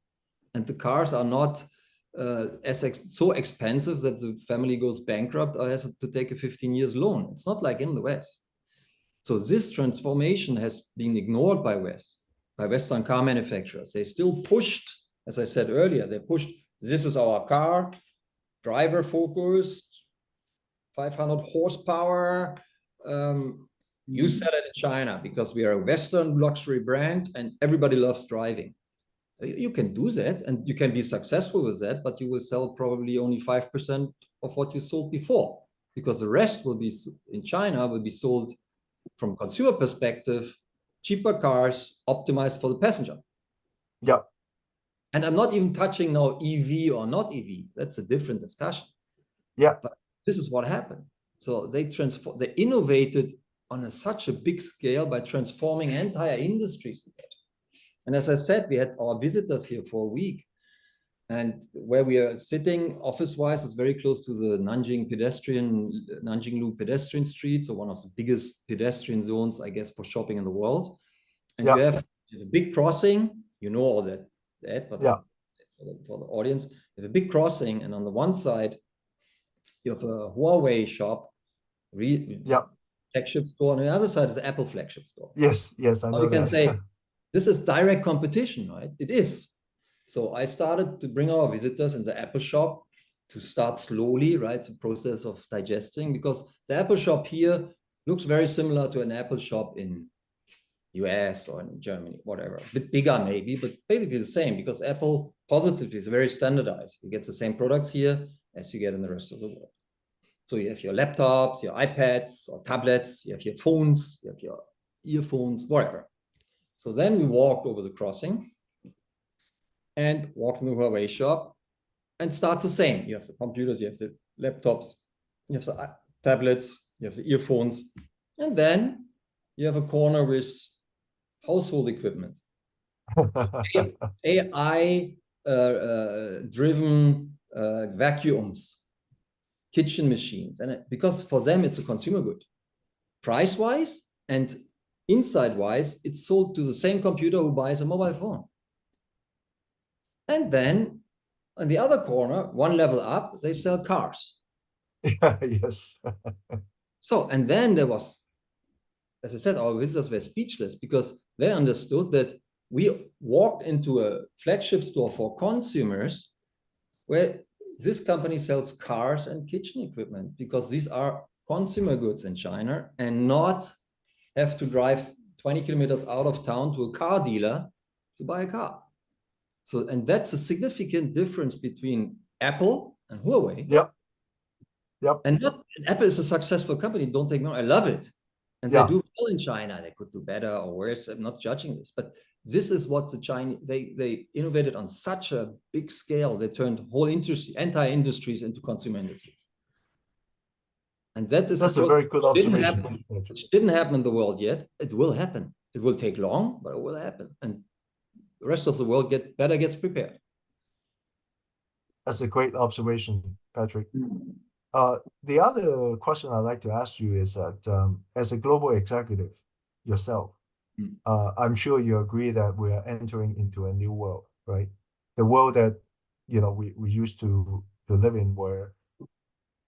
And the cars are not so expensive that the family goes bankrupt or has to take a 15 years loan. It's not like in the West. So this transformation has been ignored by Western car manufacturers. They still pushed, as I said earlier, they pushed, this is our car, driver focused, 500 horsepower. You sell it in China because we are a Western luxury brand and everybody loves driving. You can do that and you can be successful with that, but you will sell probably only 5% of what you sold before, because the rest will be in China, will be sold from consumer perspective, cheaper cars optimized for the passenger. Yeah. And I'm not even touching now EV or not EV. That's a different discussion. Yeah. But this is what happened. So they innovated on such a big scale by transforming entire industries. And as I said, we had our visitors here for a week, and where we are sitting office-wise is very close to the Nanjinglu pedestrian street, so one of the biggest pedestrian zones, I guess, for shopping in the world. And you have a big crossing, you know all that but for the audience, you have a big crossing, and on the one side, you have a Huawei shop, flagship store, and on the other side is the Apple flagship store. Yes, I know we can that. say this is direct competition, right? It is. So I started to bring our visitors in the Apple shop to start slowly, right? The process of digesting, because the Apple shop here looks very similar to an Apple shop in US or in Germany, whatever. A bit bigger maybe, but basically the same, because Apple positively is very standardized. You get the same products here as you get in the rest of the world. So you have your laptops, your iPads or tablets, you have your phones, you have your earphones, whatever. So then we walked over the crossing and walked in the Huawei shop and starts the same. You have the computers, you have the laptops, you have the tablets, you have the earphones, and then you have a corner with household equipment. AI driven vacuums, kitchen machines, and because for them it's a consumer good, price-wise and inside-wise, it's sold to the same computer who buys a mobile phone. And then on the other corner, one level up, they sell cars. Yes. So, and then there was, as I said, our visitors were speechless, because they understood that we walked into a flagship store for consumers where this company sells cars and kitchen equipment, because these are consumer goods in China, and not have to drive 20 kilometers out of town to a car dealer to buy a car. So, and that's a significant difference between Apple and Huawei. Yep. And Apple is a successful company, don't take me wrong, I love it. And they do well in China. They could do better or worse. I'm not judging this, but this is what the Chinese, they innovated on such a big scale. They turned whole industry, entire industries into consumer industries. And that's a very good observation. Which didn't happen in the world yet. It will happen. It will take long, but it will happen. And the rest of the world gets prepared. That's a great observation, Patrick. The other question I'd like to ask you is that as a global executive yourself, I'm sure you agree that we are entering into a new world, right? The world that we used to live in, where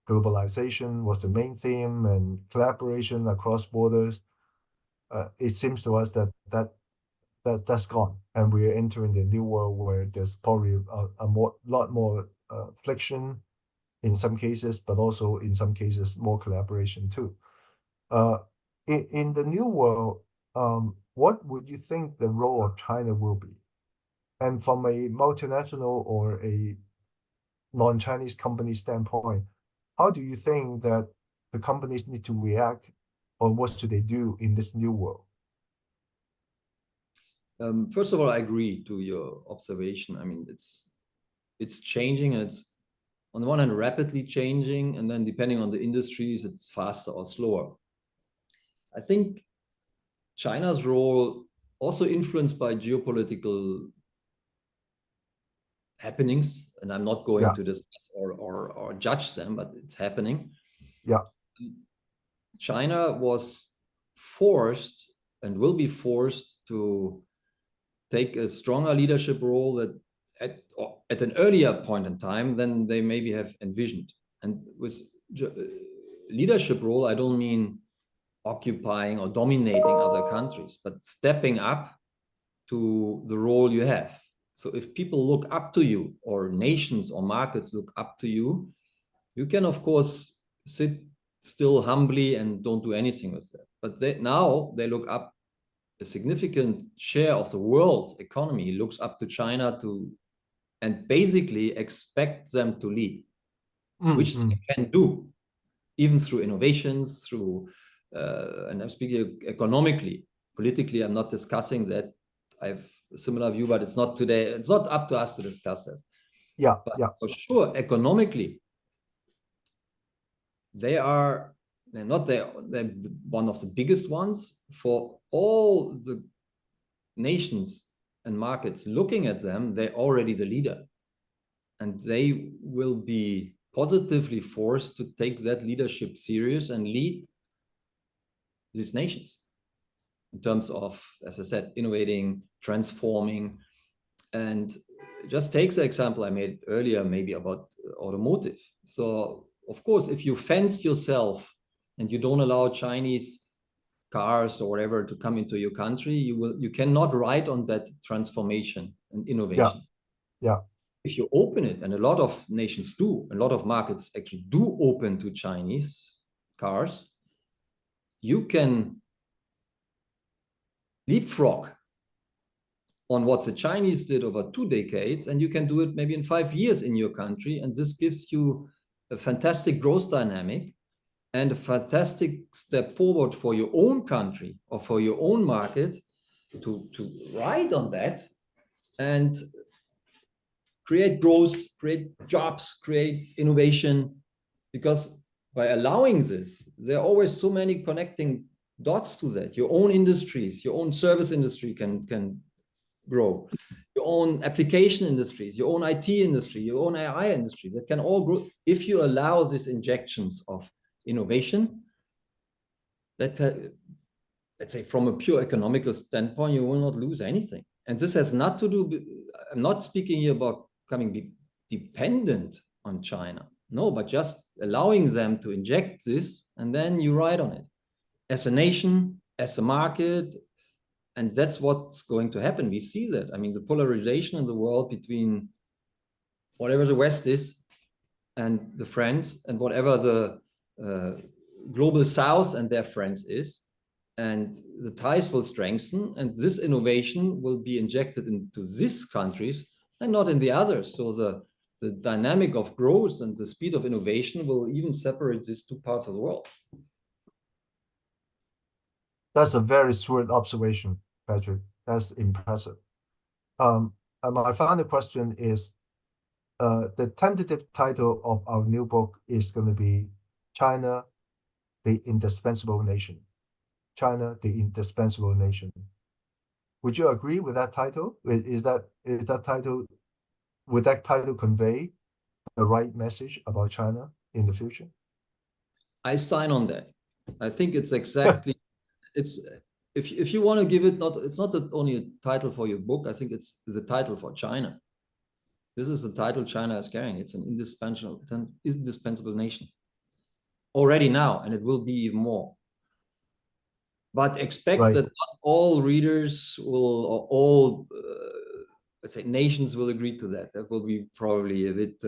globalization was the main theme and collaboration across borders. It seems to us that's gone, and we are entering the new world where there's probably a lot more friction in some cases, but also in some cases more collaboration too. In the new world, what would you think the role of China will be? And from a multinational or a non-Chinese company standpoint, how do you think that the companies need to react, or what should they do in this new world? First of all, I agree to your observation. I mean, it's changing, and it's on the one hand rapidly changing, and then depending on the industries, it's faster or slower. I think China's role, also influenced by geopolitical happenings, and I'm not going to discuss or judge them, but it's happening. Yeah. China was forced and will be forced to take a stronger leadership role that at an earlier point in time than they maybe have envisioned. And with leadership role, I don't mean occupying or dominating other countries, but stepping up to the role you have. So if people look up to you, or nations or markets look up to you, you can, of course, sit still humbly and don't do anything with that. But now they look up a significant share of the world economy looks up to China and basically expect them to lead, which they can do, even through innovations, through, and I'm speaking economically. Politically, I'm not discussing that. I have a similar view, but it's not today. It's not up to us to discuss that. Yeah, but yeah. For sure, economically, they're one of the biggest ones. For all the nations and markets looking at them, they're already the leader. And they will be positively forced to take that leadership serious and lead these nations in terms of, as I said, innovating, transforming. And just take the example I made earlier, maybe about automotive. So, of course, if you fence yourself and you don't allow Chinese cars or whatever to come into your country, you cannot ride on that transformation and innovation. Yeah. If you open it, and a lot of nations do, a lot of markets actually do open to Chinese cars, you can leapfrog on what the Chinese did over 2 decades, and you can do it maybe in 5 years in your country. And this gives you a fantastic growth dynamic and a fantastic step forward for your own country or for your own market to ride on that and create growth, create jobs, create innovation. Because by allowing this, there are always so many connecting dots to that. Your own industries, your own service industry can grow. Your own application industries, your own IT industry, your own AI industry, that can all grow if you allow these injections of innovation. That, let's say, from a pure economical standpoint, you will not lose anything. And this has not to do, I'm not speaking here about becoming dependent on China. No, but just allowing them to inject this, and then you ride on it as a nation, as a market. And that's what's going to happen. We see that. I mean, the polarization in the world between whatever the West is and the friends, and whatever the global South and their friends is, and the ties will strengthen, and this innovation will be injected into these countries and not in the others. So the dynamic of growth and the speed of innovation will even separate these two parts of the world. That's a very shrewd observation, Patrick. That's impressive. And my final question is, the tentative title of our new book is going to be China, the Indispensable Nation. China, the Indispensable Nation. Would you agree with that title? Would that title convey the right message about China in the future? I sign on that. I think it's exactly, it's, if you want to give it, it's not only a title for your book. I think it's the title for China. This is the title China is carrying. It's an indispensable nation already now, and it will be even more. But expect that not all readers will, or all, let's say, nations will agree to that. That will be probably a bit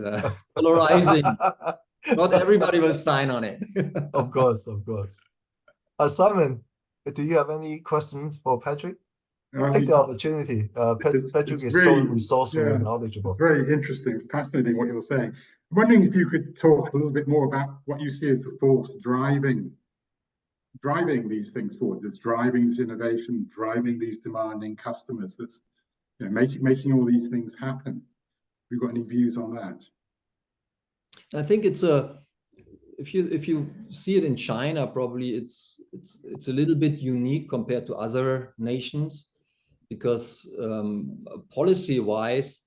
polarizing. Not everybody will sign on it. Of course, of course. Simon, do you have any questions for Patrick? Take the opportunity. Patrick is so resourceful and knowledgeable. It's very interesting, fascinating what you're saying. I'm wondering if you could talk a little bit more about what you see as the force driving these things forward, that's driving this innovation, driving these demanding customers, that's, you know, making all these things happen. Have you got any views on that? I think it's if you see it in China, probably it's a little bit unique compared to other nations, because policy-wise,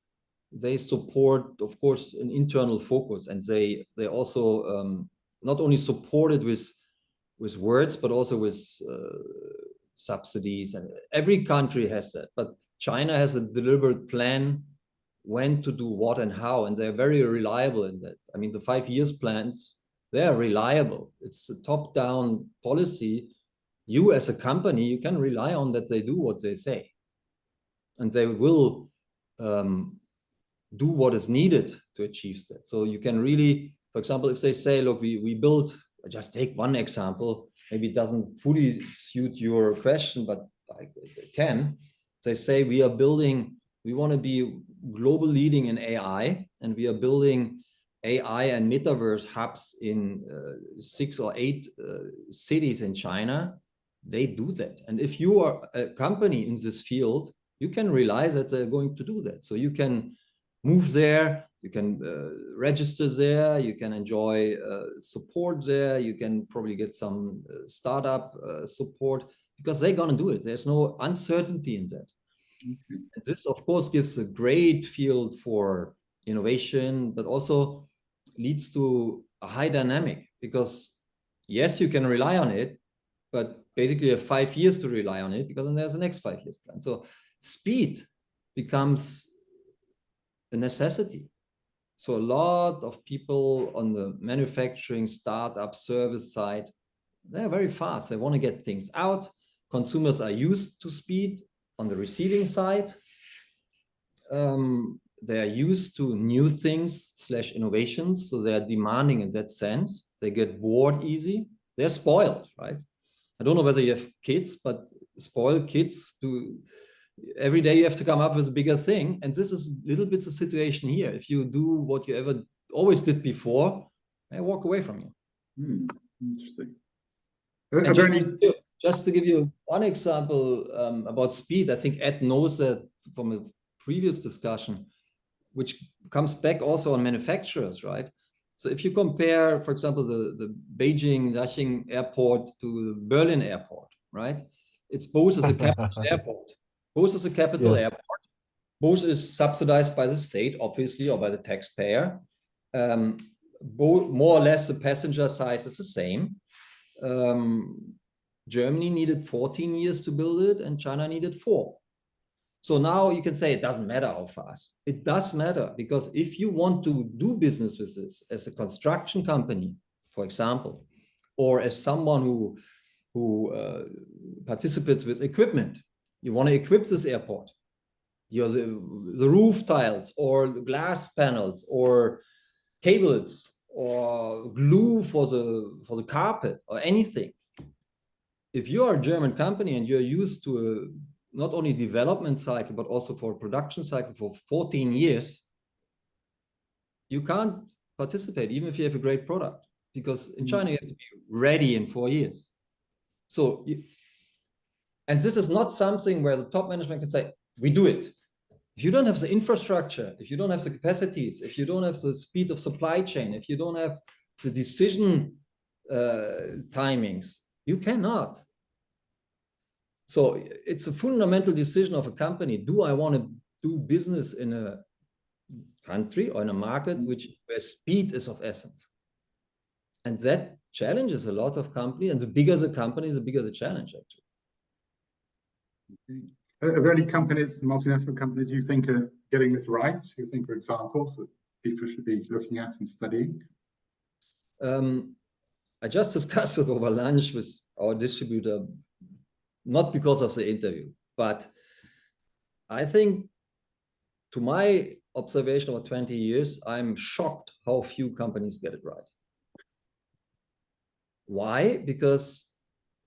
they support, of course, an internal focus, and they also not only support it with words, but also with subsidies, and every country has that. But China has a deliberate plan when to do what and how, and they're very reliable in that. I mean, the 5 years plans, they're reliable. It's a top-down policy. You as a company, you can rely on that they do what they say, and they will do what is needed to achieve that. So you can really, for example, if they say, look, we built, just take one example, maybe it doesn't fully suit your question, but like 10, they say we want to be global leading in AI, and we are building AI and metaverse hubs in 6 or 8 cities in China. They do that. And if you are a company in this field, you can rely that they're going to do that. So you can move there, you can register there, you can enjoy support there, you can probably get some startup support, because they're going to do it. There's no uncertainty in that. Okay. And this, of course, gives a great field for innovation, but also leads to a high dynamic, because yes, you can rely on it, but basically you have 5 years to rely on it, because then there's the next 5 years plan. So speed becomes a necessity. So a lot of people on the manufacturing, startup, service side, they're very fast. They want to get things out. Consumers are used to speed. On the receiving side, they're used to new things / innovations. So they're demanding in that sense. They get bored easy. They're spoiled, right? I don't know whether you have kids, but spoiled kids every day you have to come up with a bigger thing. And this is a little bit the situation here. If you do what you always did before, they walk away from you. Interesting. Just to give you one example about speed, I think Ed knows that from a previous discussion, which comes back also on manufacturers, right? So if you compare, for example, the Beijing-Daxing airport to the Berlin airport, right? It's both as a capital airport. Both is a capital airport. Both is subsidized by the state, obviously, or by the taxpayer. Both, more or less, the passenger size is the same. Germany needed 14 years to build it, and China needed 4. So now you can say it doesn't matter how fast. It does matter, because if you want to do business with this as a construction company, for example, or as someone who participates with equipment, you want to equip this airport, the roof tiles or glass panels or cables or glue for the carpet or anything. If you are a German company and you're used to a not only development cycle, but also for a production cycle for 14 years, you can't participate, even if you have a great product, because in China you have to be ready in 4 years. So, and this is not something where the top management can say, we do it. If you don't have the infrastructure, if you don't have the capacities, if you don't have the speed of supply chain, if you don't have the decision timings, you cannot. So it's a fundamental decision of a company. Do I want to do business in a country or in a market where speed is of essence? And that challenges a lot of companies. And the bigger the company, the bigger the challenge, actually. Are there any companies, multinational companies, you think are getting this right? You think are examples that people should be looking at and studying? I just discussed it over lunch with our distributor, not because of the interview, but I think, to my observation over 20 years, I'm shocked how few companies get it right. Why? Because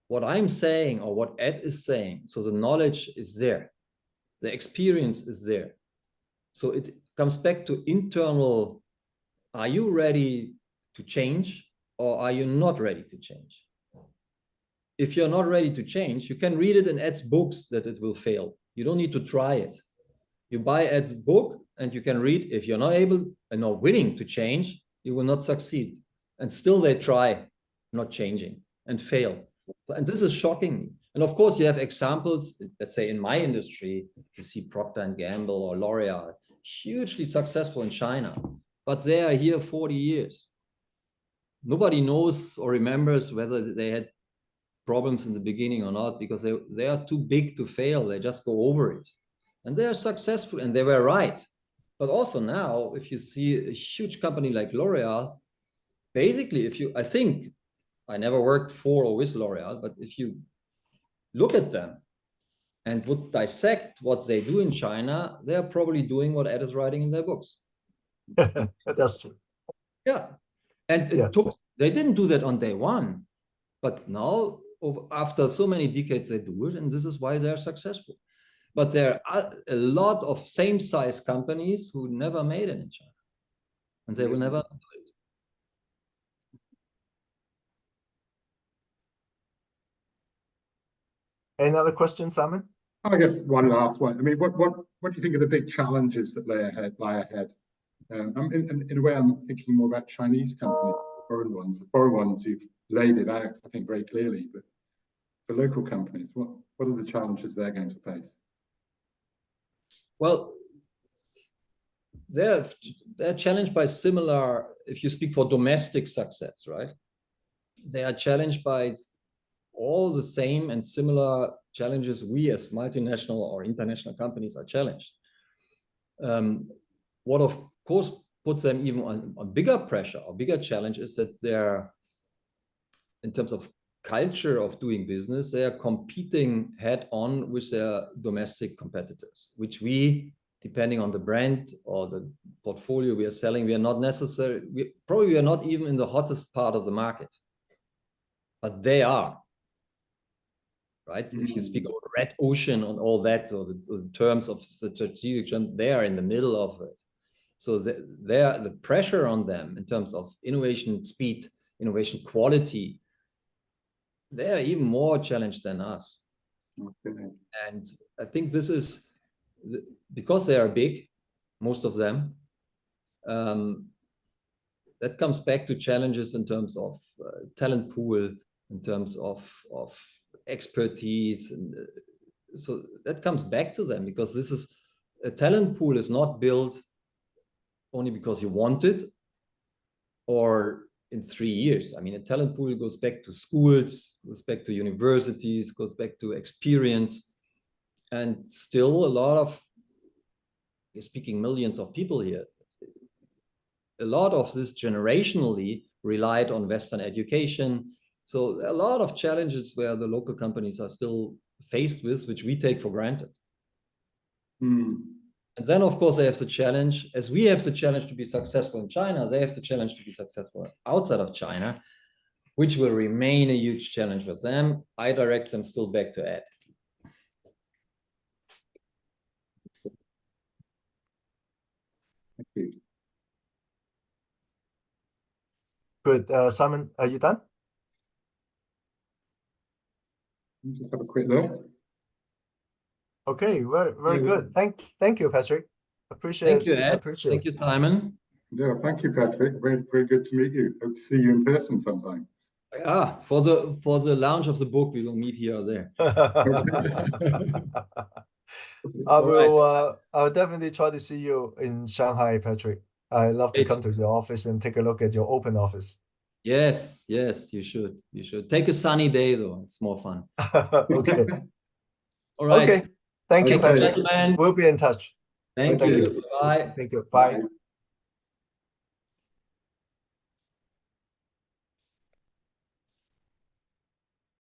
what I'm saying, or what Ed is saying, so the knowledge is there, the experience is there. So it comes back to internal, are you ready to change, or are you not ready to change? If you're not ready to change, you can read it in Ed's books that it will fail. You don't need to try it. You buy Ed's book and you can read. If you're not able and not willing to change, you will not succeed. And still they try not changing and fail. And this is shocking me. And of course, you have examples, let's say in my industry, you see Procter & Gamble or L'Oreal, hugely successful in China, but they are here 40 years. Nobody knows or remembers whether they had problems in the beginning or not, because they are too big to fail. They just go over it. And they are successful, and they were right. But also now, if you see a huge company like L'Oreal, basically, I think, I never worked for or with L'Oreal, but if you look at them and would dissect what they do in China, they are probably doing what Ed is writing in their books. That's true. Yeah. And they didn't do that on day one, but now after so many decades, they do it, and this is why they are successful. But there are a lot of same-size companies who never made it in China, and they will never do it. Any other questions, Simon? I guess one last one. I mean, what do you think are the big challenges that lie ahead? In a way, I'm thinking more about Chinese companies, foreign ones. The foreign ones, you've laid it out, I think, very clearly. But for local companies, what are the challenges they're going to face? Well, they're challenged by similar, if you speak for domestic success, right? They are challenged by all the same and similar challenges we as multinational or international companies are challenged. What of course puts them even on bigger pressure or bigger challenge is that they're, in terms of culture of doing business, they are competing head on with their domestic competitors, which we, depending on the brand or the portfolio we are selling, we are not necessarily, probably we are not even in the hottest part of the market, but they are. Right? If you speak about red ocean and all that, or the terms of the strategic, they are in the middle of it. So the pressure on them in terms of innovation speed, innovation quality, they are even more challenged than us. Okay. And I think this is because they are big, most of them. That comes back to challenges in terms of talent pool, in terms of expertise, and so that comes back to them, because this is a talent pool is not built only because you want it or in 3 years. I mean, a talent pool goes back to schools, goes back to universities, goes back to experience, and still a lot of, you're speaking millions of people here, a lot of this generationally relied on Western education. So there are a lot of challenges where the local companies are still faced with, which we take for granted. And then, of course, they have the challenge, as we have the challenge to be successful in China, they have the challenge to be successful outside of China, which will remain a huge challenge for them. I direct them still back to Ed. Thank you. Good. Simon, are you done? Just have a quick look. Okay, very good. Thank you, Patrick. Thank you, Ed. Appreciate Thank you, Simon. Yeah, thank you, Patrick. Very good to meet you. Hope to see you in person sometime. Ah, for the launch of the book, we will meet here or there. I'll definitely try to see you in Shanghai, Patrick. I love to come to your office and take a look at your open office. Yes, you should. You should take a sunny day though. It's more fun. Okay. All right. Okay. Thank you, Thank you, Patrick. gentlemen. We'll be in touch. Thank you. Bye. Thank you. Bye.